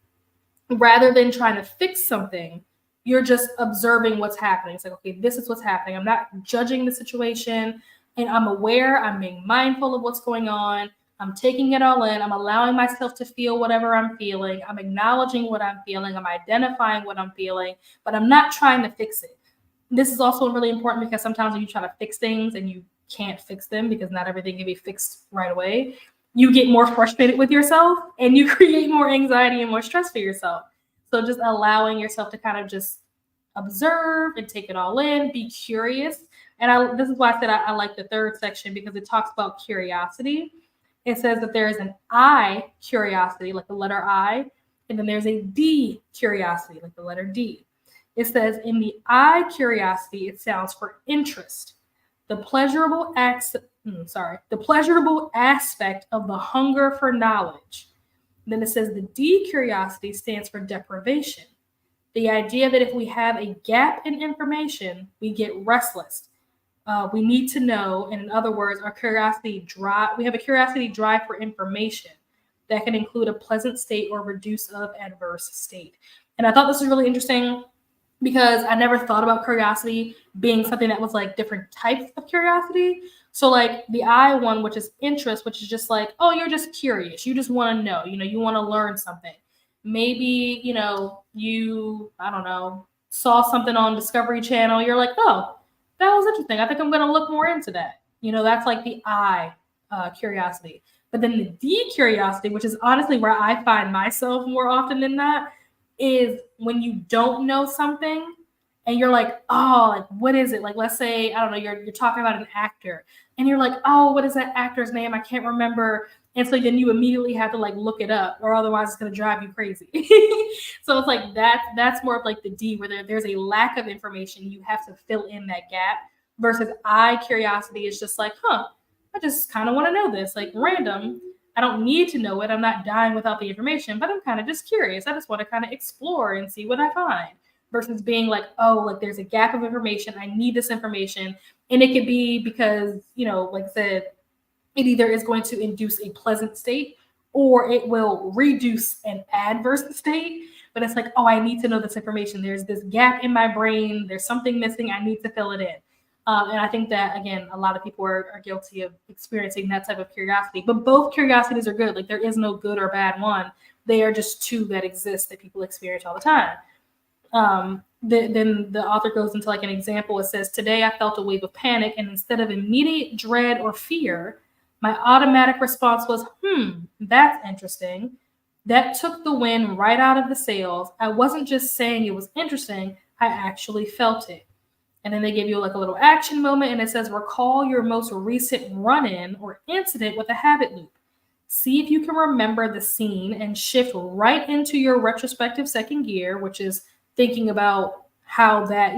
rather than trying to fix something, you're just observing what's happening. It's like, okay, this is what's happening. I'm not judging the situation, and I'm aware, I'm being mindful of what's going on. I'm taking it all in. I'm allowing myself to feel whatever I'm feeling. I'm acknowledging what I'm feeling. I'm identifying what I'm feeling, but I'm not trying to fix it. This is also really important because sometimes when you try to fix things and you can't fix them because not everything can be fixed right away, you get more frustrated with yourself and you create more anxiety and more stress for yourself. So just allowing yourself to kind of just observe and take it all in, be curious. And this is why I said I like the third section, because it talks about curiosity. It says that there is an I curiosity, like the letter I, and then there's a D curiosity, like the letter D. It says in the I curiosity, it sounds for interest, the pleasurable aspect of the hunger for knowledge. And then it says the D curiosity stands for deprivation, the idea that if we have a gap in information, we get restless. We need to know, and in other words, we have a curiosity drive for information that can include a pleasant state or reduce of adverse state. And I thought this was really interesting because I never thought about curiosity being something that was like different types of curiosity. So like the I one, which is interest, which is just like, oh, you're just curious. You just want to know, you want to learn something. Maybe, I don't know, saw something on Discovery Channel. You're like, oh, that was interesting. I think I'm going to look more into that. That's like the I curiosity. But then the D curiosity, which is honestly where I find myself more often than not, is when you don't know something and you're like, oh, like, what is it? Like, let's say, I don't know, you're talking about an actor and you're like, oh, what is that actor's name? I can't remember. And so then you immediately have to like look it up, or otherwise it's going to drive you crazy. So it's like that's more of like the D, where there's a lack of information. You have to fill in that gap, versus I curiosity is just like, I just kind of want to know this, like random. I don't need to know it. I'm not dying without the information, but I'm kind of just curious. I just want to kind of explore and see what I find, versus being like, oh, like there's a gap of information. I need this information. And it could be because, like I said, it either is going to induce a pleasant state or it will reduce an adverse state. But it's like, oh, I need to know this information. There's this gap in my brain. There's something missing. I need to fill it in. And I think that, again, a lot of people are guilty of experiencing that type of curiosity. But both curiosities are good. Like, there is no good or bad one. They are just two that exist that people experience all the time. Then the author goes into like an example. It says, today I felt a wave of panic, and instead of immediate dread or fear, my automatic response was, that's interesting. That took the wind right out of the sails. I wasn't just saying it was interesting, I actually felt it. And then they give you like a little action moment, and it says, recall your most recent run-in or incident with a habit loop. See if you can remember the scene and shift right into your retrospective second gear, which is thinking about how that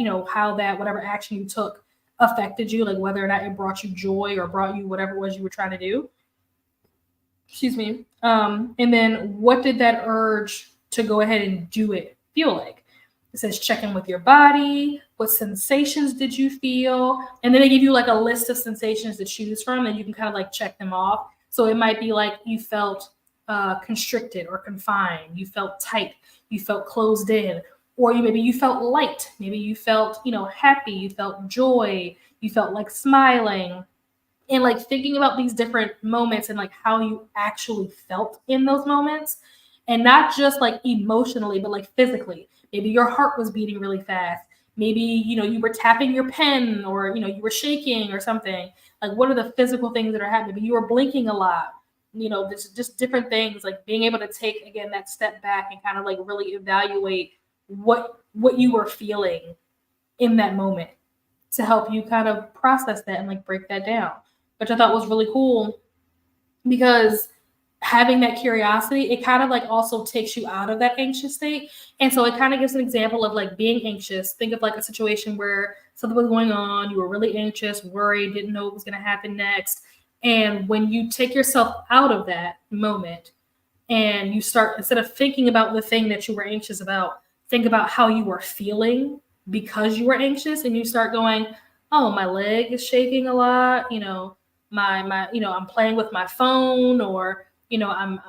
whatever action you took affected you, like whether or not it brought you joy or brought you whatever it was you were trying to do. Excuse me. And then what did that urge to go ahead and do it feel like? It says check in with your body. What sensations did you feel? And then they give you like a list of sensations to choose from, and you can kind of like check them off. So it might be like you felt constricted or confined. You felt tight. You felt closed in. Or maybe you felt light. Maybe you felt, happy. You felt joy. You felt like smiling. And like thinking about these different moments and like how you actually felt in those moments. And not just like emotionally, but like physically. Maybe your heart was beating really fast. Maybe, you were tapping your pen, or, you were shaking or something. Like, what are the physical things that are happening? Maybe you were blinking a lot. There's just different things, like being able to take, again, that step back and kind of like really evaluate what you were feeling in that moment to help you kind of process that and like break that down, which I thought was really cool, because having that curiosity, it kind of like also takes you out of that anxious state. And so it kind of gives an example of like being anxious. Think of like a situation where something was going on, you were really anxious, worried, didn't know what was going to happen next. And when you take yourself out of that moment and you start, instead of thinking about the thing that you were anxious about, think about how you were feeling because you were anxious, and you start going, oh, my leg is shaking a lot, my I'm playing with my phone, or I'm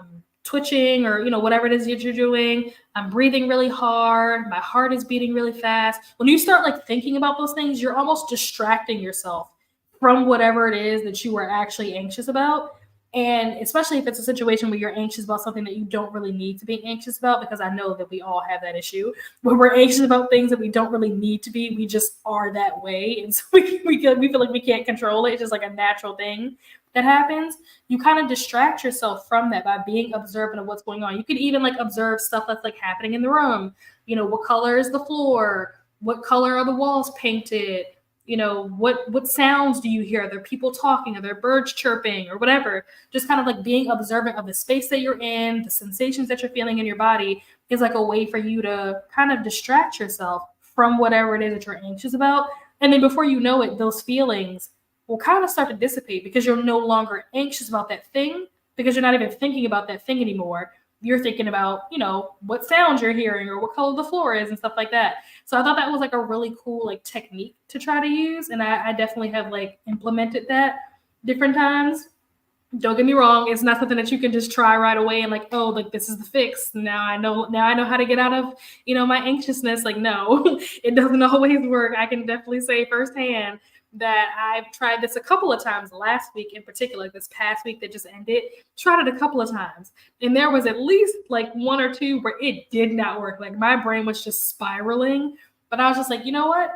twitching, or whatever it is that you're doing. I'm breathing really hard. My heart is beating really fast. When you start like thinking about those things, you're almost distracting yourself from whatever it is that you were actually anxious about. And especially if it's a situation where you're anxious about something that you don't really need to be anxious about, because I know that we all have that issue where we're anxious about things that we don't really need to be. We just are that way. And so we feel like we can't control it. It's just like a natural thing that happens. You kind of distract yourself from that by being observant of what's going on. You could even like observe stuff that's like happening in the room. What color is the floor? What color are the walls painted? What sounds do you hear? Are there people talking? Are there birds chirping or whatever? Just kind of like being observant of the space that you're in, the sensations that you're feeling in your body is like a way for you to kind of distract yourself from whatever it is that you're anxious about. And then before you know it, those feelings will kind of start to dissipate because you're no longer anxious about that thing, because you're not even thinking about that thing anymore. You're thinking about, what sounds you're hearing or what color the floor is and stuff like that. So I thought that was like a really cool like technique to try to use. And I definitely have like implemented that different times. Don't get me wrong. It's not something that you can just try right away and like, oh, like this is the fix. Now I know how to get out of, my anxiousness. Like, no, it doesn't always work. I can definitely say firsthand that I've tried this a couple of times last week in particular, this past week that just ended, tried it a couple of times. And there was at least like one or two where it did not work. Like my brain was just spiraling, but I was just like, you know what?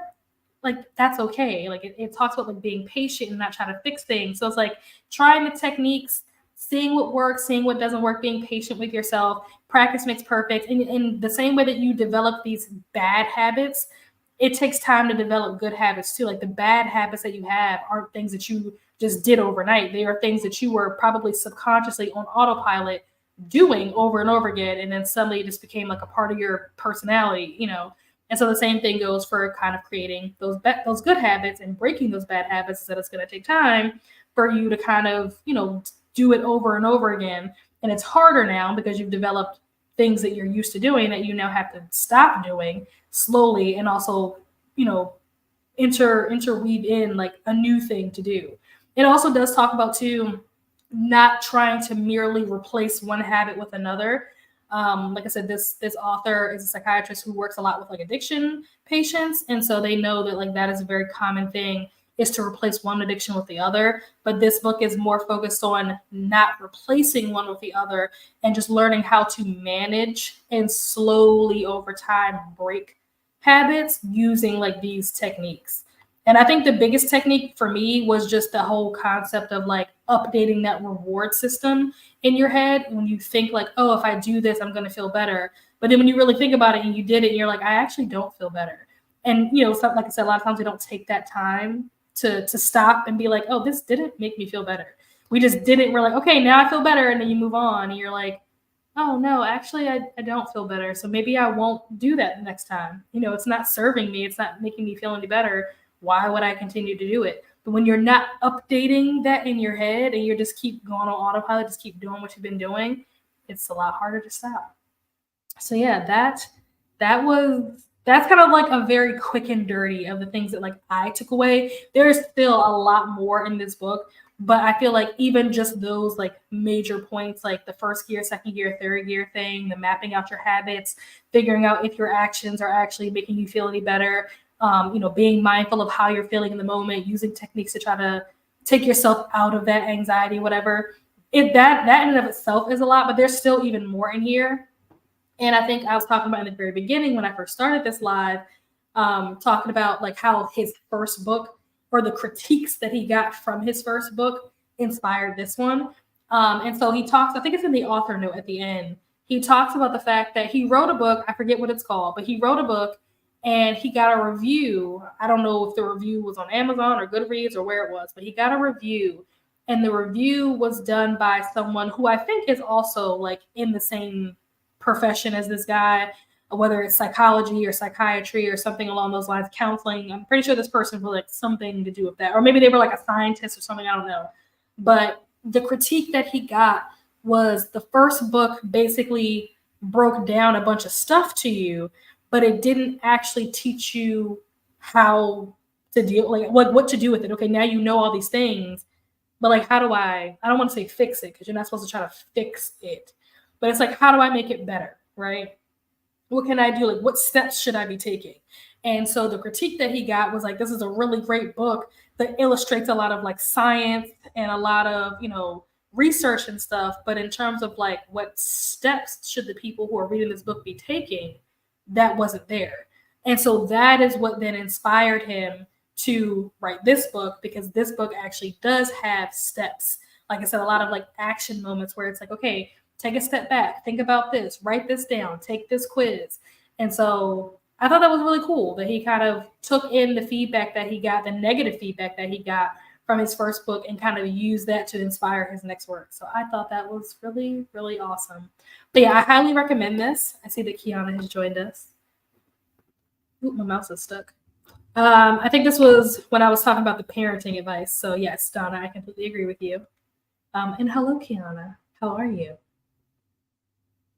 Like, that's okay. Like it talks about like being patient and not trying to fix things. So it's like trying the techniques, seeing what works, seeing what doesn't work, being patient with yourself. Practice makes perfect. And in the same way that you develop these bad habits, it takes time to develop good habits too. Like the bad habits that you have aren't things that you just did overnight. They are things that you were probably subconsciously on autopilot doing over and over again. And then suddenly it just became like a part of your personality, And so the same thing goes for kind of creating those good habits and breaking those bad habits, is that it's going to take time for you to kind of, do it over and over again. And it's harder now because you've developed things that you're used to doing that you now have to stop doing slowly, and also, interweave in like a new thing to do. It also does talk about too, not trying to merely replace one habit with another. Like I said, this author is a psychiatrist who works a lot with like addiction patients, and so they know that like that is a very common thing, is to replace one addiction with the other. But this book is more focused on not replacing one with the other and just learning how to manage and slowly over time break habits using like these techniques. And I think the biggest technique for me was just the whole concept of like updating that reward system in your head when you think like, oh, if I do this, I'm going to feel better. But then when you really think about it and you did it, and you're like, I actually don't feel better. And, you know, like I said, a lot of times we don't take that time to stop and be like, oh, this didn't make me feel better. We just did it. We're like, okay, now I feel better. And then you move on and you're like, oh no, actually I don't feel better. So maybe I won't do that next time. You know, it's not serving me. It's not making me feel any better. Why would I continue to do it? But when you're not updating that in your head and you just keep going on autopilot, just keep doing what you've been doing, it's a lot harder to stop. So yeah, that's kind of like a very quick and dirty of the things that like I took away. There's still a lot more in this book, but I feel like even just those like major points, like the first gear, second gear, third gear thing, the mapping out your habits, figuring out if your actions are actually making you feel any better, being mindful of how you're feeling in the moment, using techniques to try to take yourself out of that anxiety, whatever. That in and of itself is a lot, but there's still even more in here. And I think I was talking about in the very beginning when I first started this live, talking about like how his first book or the critiques that he got from his first book inspired this one. And so he talks, I think it's in the author note at the end. He talks about the fact that he wrote a book. I forget what it's called, but he wrote a book and he got a review. I don't know if the review was on Amazon or Goodreads or where it was, but he got a review. And the review was done by someone who I think is also like in the same profession as this guy, whether it's psychology or psychiatry or something along those lines, counseling. I'm pretty sure this person was like something to do with that. Or maybe they were like a scientist or something, I don't know. But the critique that he got was the first book basically broke down a bunch of stuff to you, but it didn't actually teach you how to deal, like what to do with it. Okay, now you know all these things, but like, how do I don't want to say fix it because you're not supposed to try to fix it. But it's like, how do I make it better, right? What can I do? Like, what steps should I be taking? And so the critique that he got was like, this is a really great book that illustrates a lot of like science and a lot of, research and stuff. But in terms of like, what steps should the people who are reading this book be taking, that wasn't there. And so that is what then inspired him to write this book, because this book actually does have steps. Like I said, a lot of like action moments where it's like, okay, take a step back, think about this, write this down, take this quiz. And so I thought that was really cool that he kind of took in the feedback that he got, the negative feedback that he got from his first book, and kind of used that to inspire his next work. So I thought that was really, really awesome. But yeah, I highly recommend this. I see that Kiana has joined us. Ooh, my mouse is stuck. I think this was when I was talking about the parenting advice. So yes, Donna, I completely agree with you. And hello, Kiana. How are you?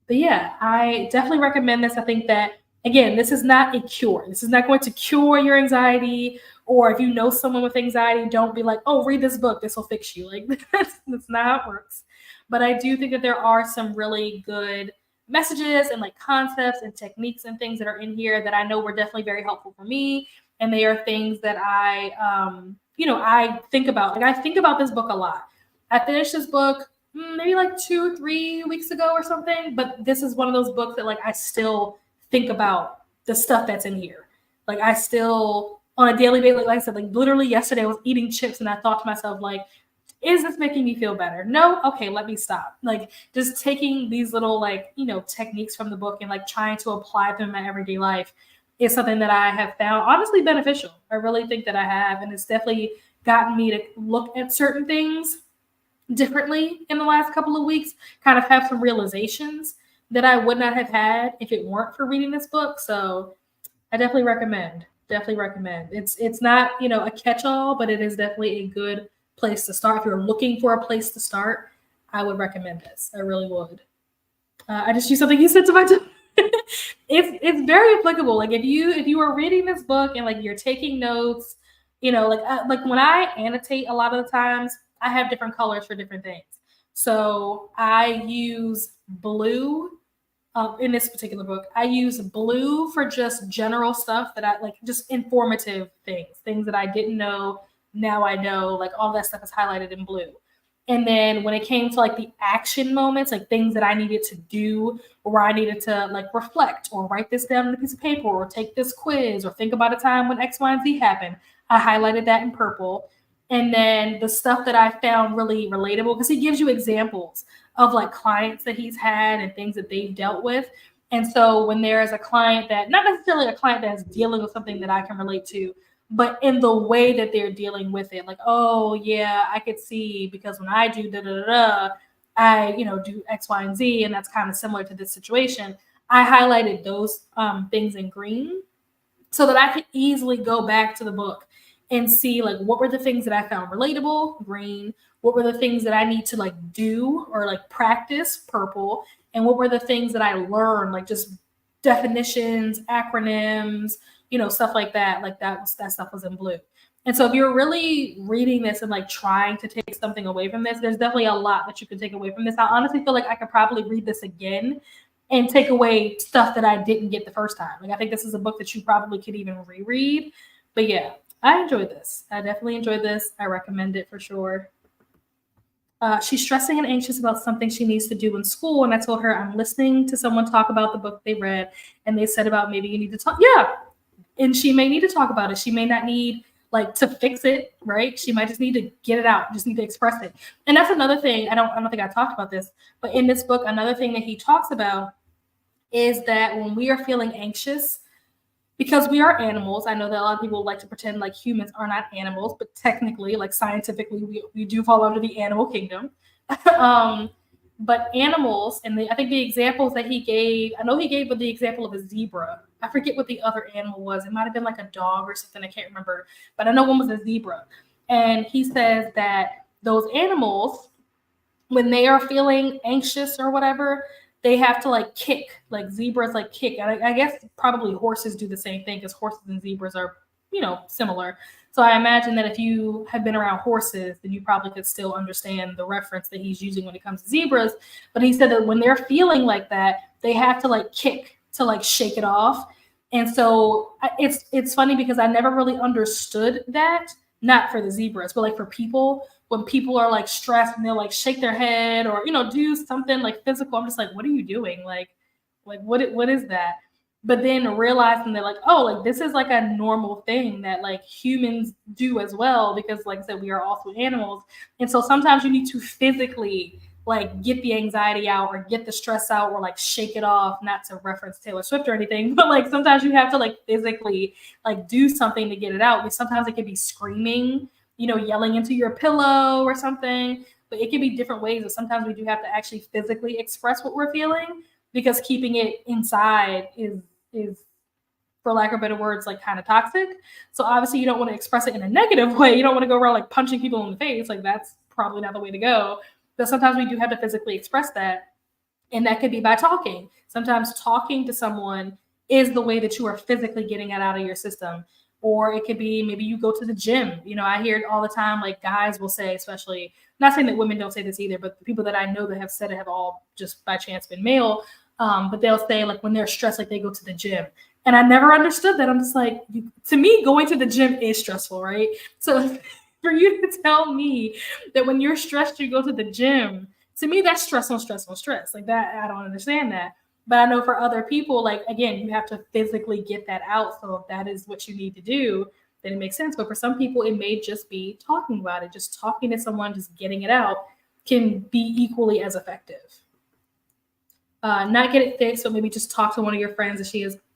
But yeah, I definitely recommend this. I think that, again, this is not a cure. This is not going to cure your anxiety. Or if you know someone with anxiety, don't be like, oh, read this book. This will fix you. Like, that's not how it works. But I do think that there are some really good messages and like concepts and techniques and things that are in here that I know were definitely very helpful for me. And they are things that I think about. Like, I think about this book a lot. I finished this book maybe like 2-3 weeks ago or something, but this is one of those books that like I still think about the stuff that's in here. Like, I still on a daily basis, like I said, like literally yesterday I was eating chips and I thought to myself, like, is this making me feel better? No? Okay, let me stop. Like, just taking these little like, techniques from the book and like trying to apply them in my everyday life is something that I have found honestly beneficial. I really think that I have, and it's definitely gotten me to look at certain things differently in the last couple of weeks, kind of have some realizations that I would not have had if it weren't for reading this book. So I definitely recommend. It's not, a catch-all, but it is definitely a good place to start. If you're looking for a place to start, I would recommend this. I really would. I just used something you said to my it's very applicable. Like, if you are reading this book and like you're taking notes, like when I annotate, a lot of the times I have different colors for different things. So I use blue in this particular book. I use blue for just general stuff that I like, just informative things that I didn't know. Now I know, like all that stuff is highlighted in blue. And then when it came to like the action moments, like things that I needed to do, or I needed to like reflect or write this down on a piece of paper or take this quiz or think about a time when X, Y, and Z happened, I highlighted that in purple. And then the stuff that I found really relatable, because he gives you examples of like clients that he's had and things that they've dealt with. And so when there is a client that, not necessarily a client that's dealing with something that I can relate to, but in the way that they're dealing with it, like, oh yeah, I could see, because when I do da da da da, I do X, Y, and Z, and that's kind of similar to this situation. I highlighted those things in green so that I could easily go back to the book and see like what were the things that I found relatable, green, what were the things that I need to like do or like practice, purple, and what were the things that I learned, like just definitions, acronyms, stuff like that. Like that stuff was in blue. And so if you're really reading this and like trying to take something away from this, there's definitely a lot that you can take away from this. I honestly feel like I could probably read this again and take away stuff that I didn't get the first time. Like I think this is a book that you probably could even reread. But yeah, I enjoyed this. I definitely enjoyed this. I recommend it for sure. She's stressing and anxious about something she needs to do in school. And I told her, I'm listening to someone talk about the book they read. And they said about maybe you need to talk. Yeah. And she may need to talk about it. She may not need like to fix it, right? She might just need to get it out, just need to express it. And that's another thing. I don't think I talked about this, but in this book, another thing that he talks about is that when we are feeling anxious, because we are animals, I know that a lot of people like to pretend like humans are not animals, but technically, like scientifically, we do fall under the animal kingdom. But animals, and I think the examples that he gave, I know he gave the example of a zebra. I forget what the other animal was. It might have been like a dog or something. I can't remember. But I know one was a zebra. And he says that those animals, when they are feeling anxious or whatever, they have to like kick, like zebras like kick. I guess probably horses do the same thing because horses and zebras are, similar. So I imagine that if you have been around horses, then you probably could still understand the reference that he's using when it comes to zebras. But he said that when they're feeling like that, they have to like kick to like shake it off. And so it's funny because I never really understood that, not for the zebras, but like for people, when people are like stressed and they'll like shake their head or do something like physical, I'm just like, what are you doing? Like what is that? But then realizing that like, oh, like this is like a normal thing that like humans do as well, because like I said, we are also animals. And so sometimes you need to physically like get the anxiety out or get the stress out or like shake it off, not to reference Taylor Swift or anything, but like sometimes you have to like physically like do something to get it out. Because sometimes it can be screaming, yelling into your pillow or something, but it can be different ways. And sometimes we do have to actually physically express what we're feeling, because keeping it inside is, for lack of better words, like kind of toxic. So obviously you don't want to express it in a negative way. You don't want to go around like punching people in the face. Like that's probably not the way to go. But sometimes we do have to physically express that. And that could be by talking. Sometimes talking to someone is the way that you are physically getting it out of your system. Or it could be maybe you go to the gym. I hear it all the time. Like guys will say, especially, not saying that women don't say this either, but the people that I know that have said it have all just by chance been male. But they'll say like when they're stressed, like they go to the gym. And I never understood that. I'm just like, to me, going to the gym is stressful, right? So for you to tell me that when you're stressed, you go to the gym, to me, that's stress on stress on stress. Like that, I don't understand that. But I know for other people, like, again, you have to physically get that out. So if that is what you need to do, then it makes sense. But for some people, it may just be talking about it. Just talking to someone, just getting it out can be equally as effective. Not get it fixed, but maybe just talk to one of your friends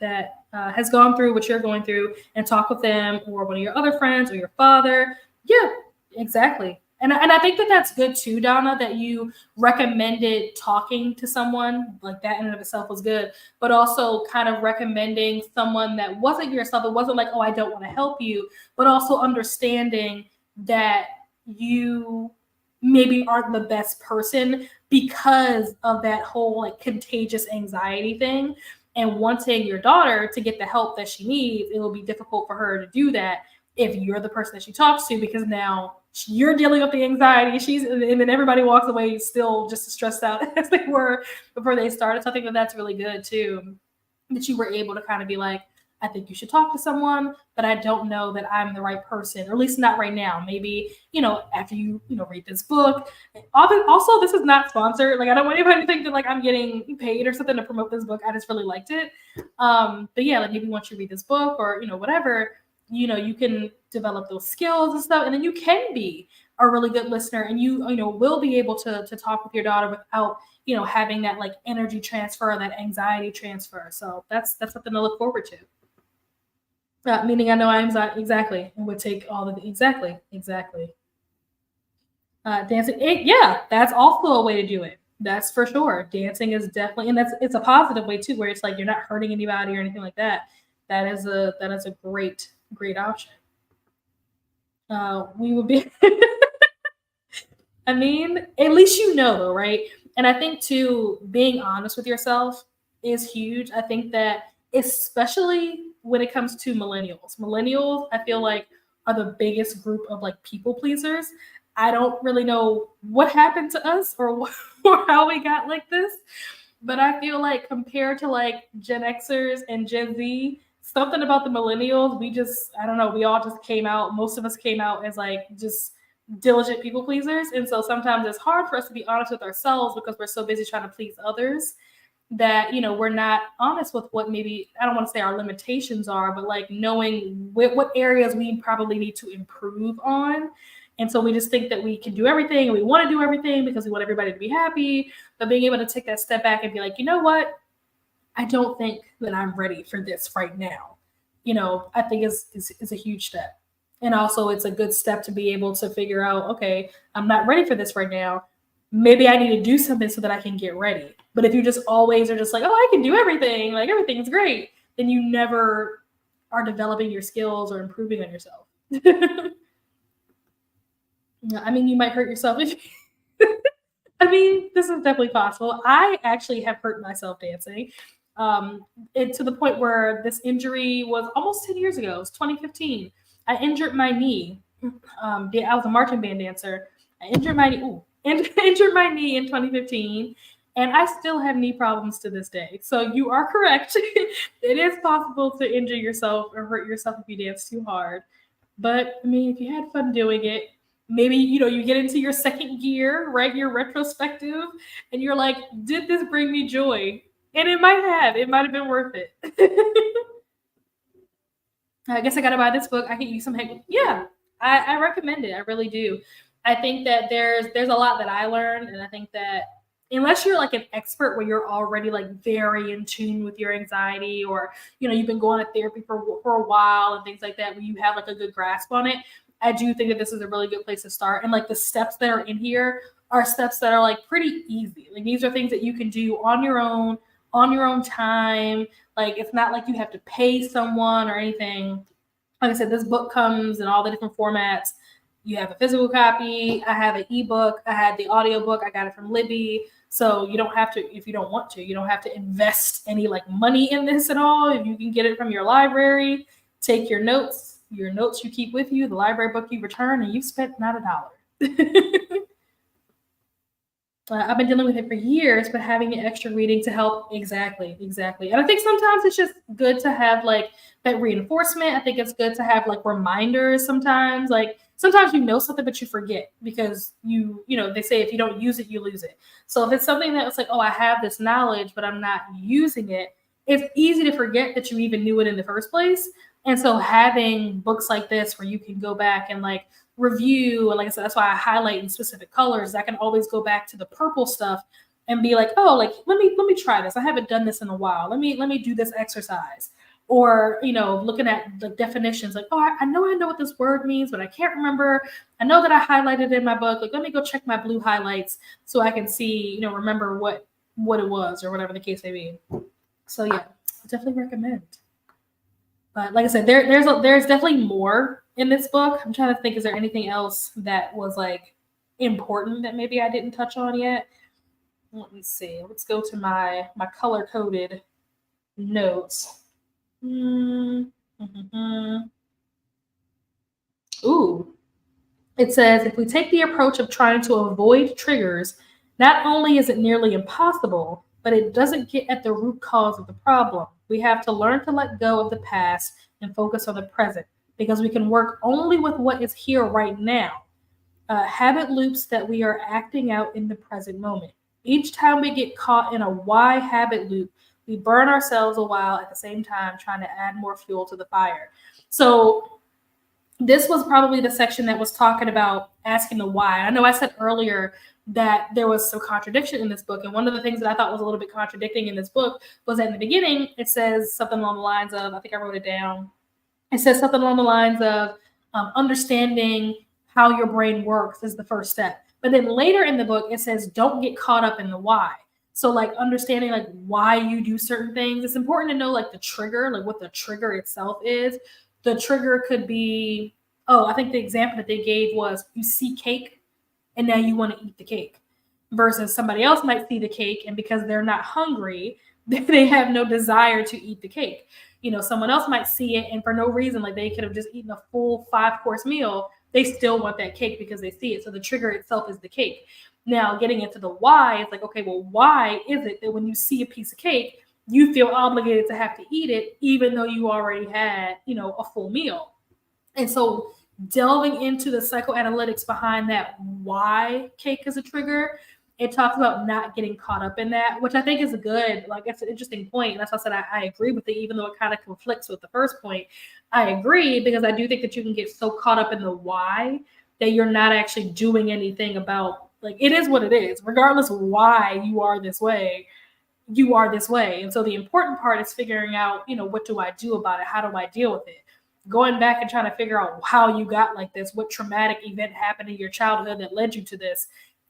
that has gone through what you're going through, and talk with them, or one of your other friends, or your father. Yeah, exactly. And I think that that's good too, Donna, that you recommended talking to someone. Like that in and of itself was good, but also kind of recommending someone that wasn't yourself. It wasn't like, oh, I don't want to help you, but also understanding that you maybe aren't the best person because of that whole like contagious anxiety thing, and wanting your daughter to get the help that she needs. It will be difficult for her to do that if you're the person that she talks to, because now you're dealing with the anxiety. And then everybody walks away still just as stressed out as they were before they started. So I think that that's really good too, that you were able to kind of be like, I think you should talk to someone, but I don't know that I'm the right person, or at least not right now. Maybe, after you read this book. Also, this is not sponsored. Like, I don't want anybody to think that like I'm getting paid or something to promote this book. I just really liked it. But yeah, like maybe once you read this book or, whatever, you can develop those skills and stuff. And then you can be a really good listener, and you will be able to talk with your daughter without having that like energy transfer, that anxiety transfer. So that's something to look forward to. Meaning I know I am exactly, and would take all of the exactly. Dancing, yeah, that's also a way to do it. That's for sure. Dancing is definitely, and it's a positive way too, where it's like you're not hurting anybody or anything like that. That is a great option. We would be. I mean, at least though, right? And I think too, being honest with yourself is huge. I think that especially when it comes to millennials, I feel like are the biggest group of like people pleasers. I don't really know what happened to us or how we got like this, but I feel like compared to like Gen Xers and Gen Z, something about the millennials, I don't know, we all just came out, most of us came out as like just diligent people pleasers. And so sometimes it's hard for us to be honest with ourselves because we're so busy trying to please others that we're not honest with what maybe, I don't want to say our limitations are, but like knowing what areas we probably need to improve on. And so we just think that we can do everything and we want to do everything because we want everybody to be happy. But being able to take that step back and be like, you know what, I don't think that I'm ready for this right now, I think is a huge step. And also it's a good step to be able to figure out, okay, I'm not ready for this right now. Maybe I need to do something so that I can get ready. But if you just always are just like, oh, I can do everything, like everything's great, then you never are developing your skills or improving on yourself. I mean, you might hurt yourself if I mean, this is definitely possible. I actually have hurt myself dancing. To the point where this injury was almost 10 years ago. It was 2015. I injured my knee. I was a marching band dancer. I injured my knee. Injured my knee in 2015, and I still have knee problems to this day. So you are correct. It is possible to injure yourself or hurt yourself if you dance too hard. But I mean, if you had fun doing it, maybe you get into your second gear, right? You're retrospective, and you're like, did this bring me joy? And it might have. It might have been worth it. I guess I gotta buy this book. I can use some help. Yeah, I recommend it. I really do. I think that there's a lot that I learned, and I think that unless you're like an expert where you're already like very in tune with your anxiety, or you've been going to therapy for a while and things like that, where you have like a good grasp on it, I do think that this is a really good place to start. And like the steps that are in here are steps that are like pretty easy. Like these are things that you can do on your own time. Like it's not like you have to pay someone or anything. Like I said, this book comes in all the different formats. You have a physical copy. I have an ebook. I had the audiobook. I got it from Libby. So you don't have to, if you don't want to, you don't have to invest any like money in this at all. If you can get it from your library, take your notes you keep with you, the library book you return, and you've spent not a dollar. I've been dealing with it for years, but having an extra reading to help. Exactly. And I think sometimes it's just good to have like that reinforcement. I think it's good to have like reminders sometimes. Like sometimes something, but you forget because they say if you don't use it, you lose it. So if it's something that's like, oh, I have this knowledge, but I'm not using it, it's easy to forget that you even knew it in the first place. And so having books like this where you can go back and like review, and like I said, that's why I highlight in specific colors. I can always go back to the purple stuff and be like, oh, like let me try this. I haven't done this in a while. Let me do this exercise. Or looking at the definitions, like, oh, I know what this word means, but I can't remember. I know that I highlighted in my book. Like, let me go check my blue highlights so I can see, remember what it was or whatever the case may be. So yeah, I definitely recommend. But like I said, there's definitely more in this book. I'm trying to think, is there anything else that was like important that maybe I didn't touch on yet? Let me see. Let's go to my color-coded notes. Mm-hmm. Ooh. It says, if we take the approach of trying to avoid triggers, not only is it nearly impossible, but it doesn't get at the root cause of the problem. We have to learn to let go of the past and focus on the present because we can work only with what is here right now. Habit loops that we are acting out in the present moment. Each time we get caught in a why habit loop, we burn ourselves a while at the same time trying to add more fuel to the fire. So this was probably the section that was talking about asking the why. I know I said earlier that there was some contradiction in this book. And one of the things that I thought was a little bit contradicting in this book was that in the beginning, it says something along the lines of, I think I wrote it down. It says something along the lines of understanding how your brain works is the first step. But then later in the book, it says, don't get caught up in the why. So like understanding like why you do certain things. It's important to know like the trigger, like what the trigger itself is. The trigger could be, I think the example that they gave was you see cake and now you want to eat the cake versus somebody else might see the cake and because they're not hungry, they have no desire to eat the cake. Someone else might see it and for no reason, like they could have just eaten a full 5-course meal. They still want that cake because they see it. So the trigger itself is the cake. Now getting into the why, it's like, okay, well, why is it that when you see a piece of cake, you feel obligated to have to eat it, even though you already had, a full meal? And so delving into the psychoanalytics behind that, why cake is a trigger, it talks about not getting caught up in that, which I think is good. Like, it's an interesting point. And that's why I said I agree with it, even though it kind of conflicts with the first point. I agree because I do think that you can get so caught up in the why that you're not actually doing anything about, like, it is what it is. Regardless of why you are this way, you are this way. And so the important part is figuring out, what do I do about it? How do I deal with it? Going back and trying to figure out how you got like this, what traumatic event happened in your childhood that led you to this,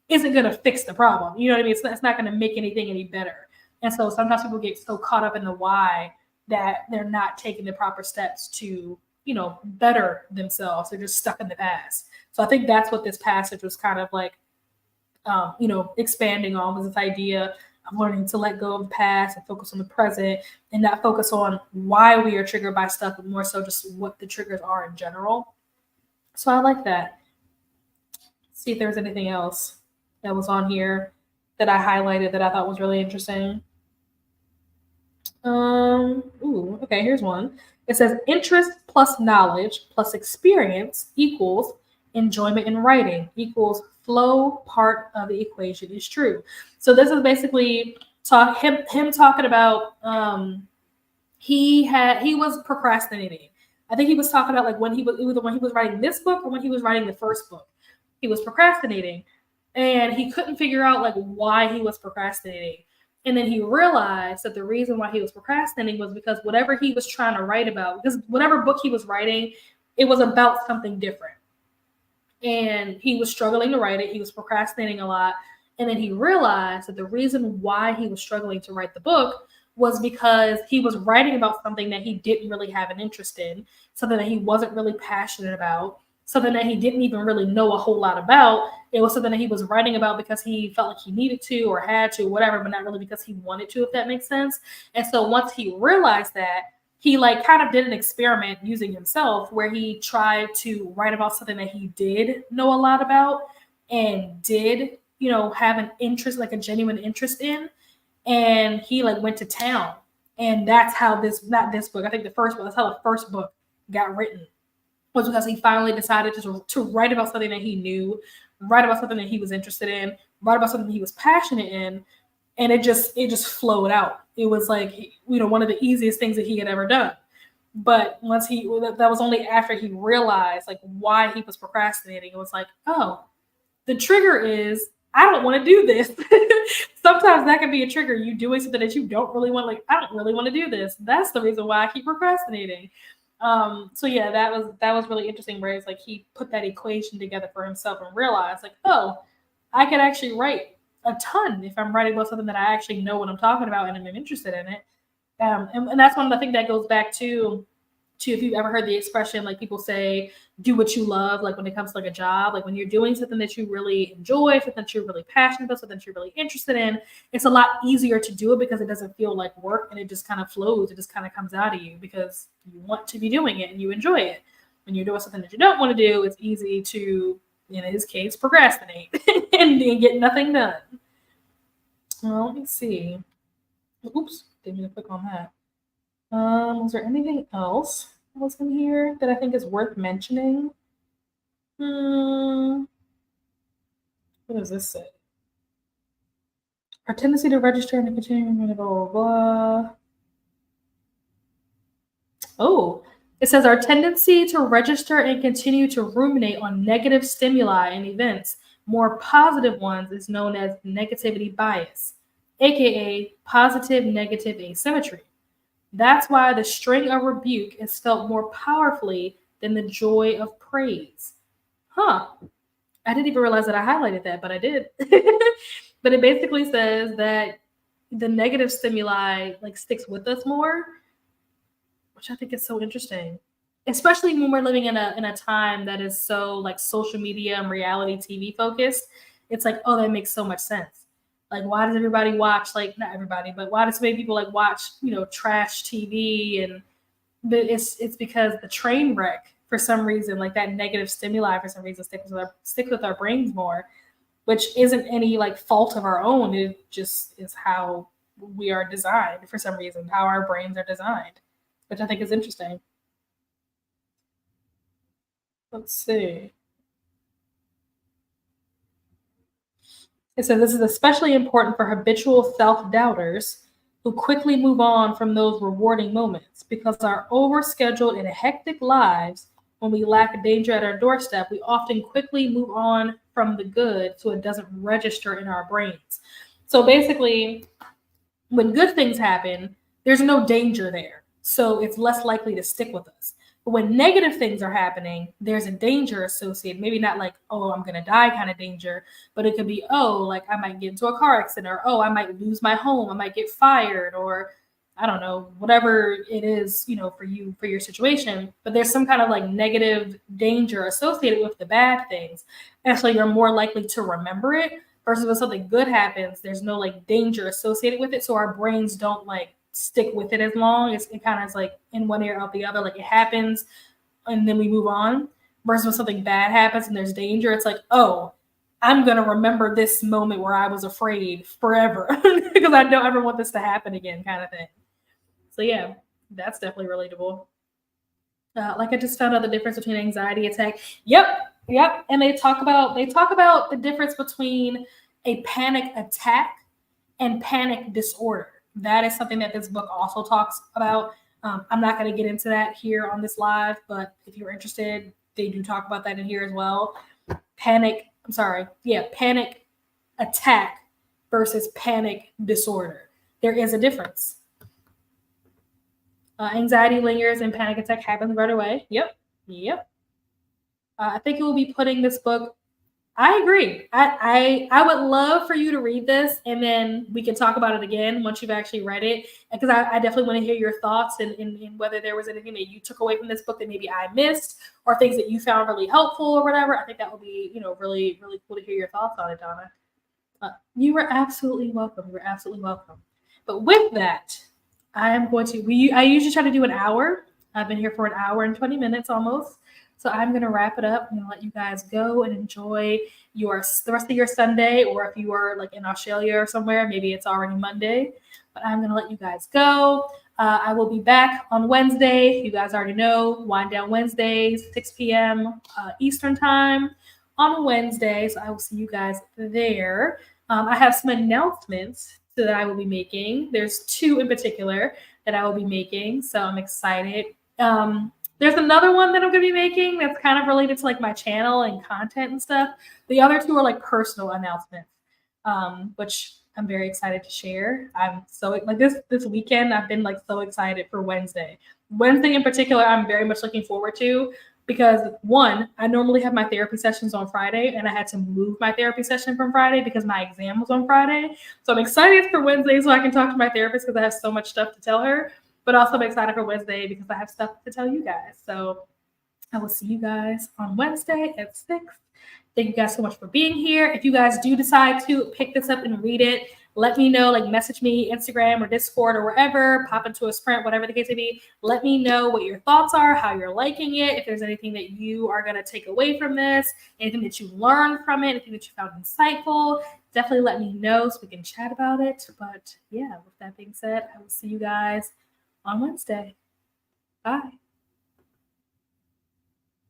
isn't going to fix the problem. You know what I mean? It's not going to make anything any better. And so sometimes people get so caught up in the why that they're not taking the proper steps to, better themselves. They're just stuck in the past. So I think that's what this passage was kind of like, expanding on, was this idea of learning to let go of the past and focus on the present and not focus on why we are triggered by stuff, but more so just what the triggers are in general. So I like that. See if there's anything else that was on here that I highlighted that I thought was really interesting. Okay, here's one. It says interest plus knowledge plus experience equals enjoyment in writing equals flow part of the equation is true. So this is basically him talking about he was procrastinating. I think he was talking about like when he was writing this book or when he was writing the first book. He was procrastinating and he couldn't figure out like why he was procrastinating. And then he realized that the reason why he was procrastinating was because whatever he was trying to write about, because whatever book he was writing, it was about something different. And he was struggling to write it. He was procrastinating a lot. And then he realized that the reason why he was struggling to write the book was because he was writing about something that he didn't really have an interest in, something that he wasn't really passionate about, something that he didn't even really know a whole lot about. It was something that he was writing about because he felt like he needed to or had to, whatever, but not really because he wanted to, if that makes sense. And so once he realized that, he like kind of did an experiment using himself where he tried to write about something that he did know a lot about and did, have an interest, like a genuine interest in. And he like went to town. And that's how not this book, I think the first one, that's how the first book got written, was because he finally decided to write about something that he knew, write about something that he was interested in, write about something he was passionate in, and it just flowed out. It was like, one of the easiest things that he had ever done. But once that was only after he realized like why he was procrastinating. It was like, oh, the trigger is I don't want to do this. Sometimes that can be a trigger. You doing something that you don't really want, like, I don't really want to do this. That's the reason why I keep procrastinating. So yeah, that was really interesting, where it's like he put that equation together for himself and realized like, oh, I could actually write a ton if I'm writing about something that I actually know what I'm talking about and I'm interested in it. And that's one of the things that goes back to if you've ever heard the expression, like people say, do what you love, like when it comes to like a job, like when you're doing something that you really enjoy, something that you're really passionate about, something that you're really interested in, it's a lot easier to do it because it doesn't feel like work and it just kind of flows. It just kind of comes out of you because you want to be doing it and you enjoy it. When you're doing something that you don't want to do, it's easy to in his case, procrastinate and get nothing done. Well, let me see. Oops, didn't mean to click on that. Was there anything else that was in here that I think is worth mentioning? What does this say? Our tendency to register and to continue, blah, blah, blah. Oh, it says our tendency to register and continue to ruminate on negative stimuli and events, more positive ones, is known as negativity bias, aka positive negative asymmetry. That's why the string of rebuke is felt more powerfully than the joy of praise. Huh. I didn't even realize that I highlighted that, but I did. But it basically says that the negative stimuli like sticks with us more, which I think is so interesting. Especially when we're living in a time that is so like social media and reality TV focused. It's like, oh, that makes so much sense. Like, why does everybody watch, like, not everybody, but why do so many people like watch, trash TV? And but it's because the train wreck, for some reason, like that negative stimuli for some reason sticks with our brains more, which isn't any like fault of our own. It just is how we are designed for some reason, how our brains are designed, which I think is interesting. Let's see. It says this is especially important for habitual self-doubters who quickly move on from those rewarding moments because our overscheduled and hectic lives, when we lack danger at our doorstep, we often quickly move on from the good so it doesn't register in our brains. So basically, when good things happen, there's no danger there. So it's less likely to stick with us. But when negative things are happening, there's a danger associated. Maybe not like, oh, I'm going to die kind of danger, but it could be, oh, like I might get into a car accident, or oh, I might lose my home, I might get fired, or I don't know, whatever it is, for you, for your situation. But there's some kind of like negative danger associated with the bad things. And so you're more likely to remember it versus when something good happens, there's no like danger associated with it. So our brains don't like stick with it as long. It kind of is like in one ear out the other, like it happens and then we move on. Versus when something bad happens and there's danger, it's like, oh, I'm going to remember this moment where I was afraid forever because I don't ever want this to happen again, kind of thing. So yeah, that's definitely relatable. Like I just found out the difference between anxiety attack. Yep. And they talk about the difference between a panic attack and panic disorder. That is something that this book also talks about. I'm not going to get into that here on this live, but if you're interested, they do talk about that in here as well. Panic attack versus panic disorder. There is a difference. Anxiety lingers and panic attack happens right away. Yep. I think it will be putting this book. I agree. I would love for you to read this and then we can talk about it again once you've actually read it. Because I definitely want to hear your thoughts and whether there was anything that you took away from this book that maybe I missed or things that you found really helpful or whatever. I think that would be, really, really cool to hear your thoughts on it, Donna. You were absolutely welcome. But with that, I usually try to do an hour. I've been here for an hour and 20 minutes almost. So I'm going to wrap it up. I'm going to let you guys go and enjoy the rest of your Sunday, or if you are like in Australia or somewhere, maybe it's already Monday, but I'm going to let you guys go. I will be back on Wednesday. You guys already know, Wind Down Wednesdays, 6 p.m. Eastern time on Wednesday. So I will see you guys there. I have some announcements that I will be making. There's two in particular that I will be making. So I'm excited. There's another one that I'm going to be making that's kind of related to like my channel and content and stuff. The other two are like personal announcements, which I'm very excited to share. I'm so like this weekend, I've been like so excited for Wednesday. Wednesday in particular, I'm very much looking forward to because one, I normally have my therapy sessions on Friday and I had to move my therapy session from Friday because my exam was on Friday. So I'm excited for Wednesday so I can talk to my therapist because I have so much stuff to tell her. But also I'm excited for Wednesday because I have stuff to tell you guys. So I will see you guys on Wednesday at 6. Thank you guys so much for being here. If you guys do decide to pick this up and read it, let me know, like message me, Instagram or Discord or wherever, pop into a sprint, whatever the case may be. Let me know what your thoughts are, how you're liking it, if there's anything that you are going to take away from this, anything that you learned from it, anything that you found insightful. Definitely let me know so we can chat about it. But yeah, with that being said, I will see you guys on Wednesday. Bye.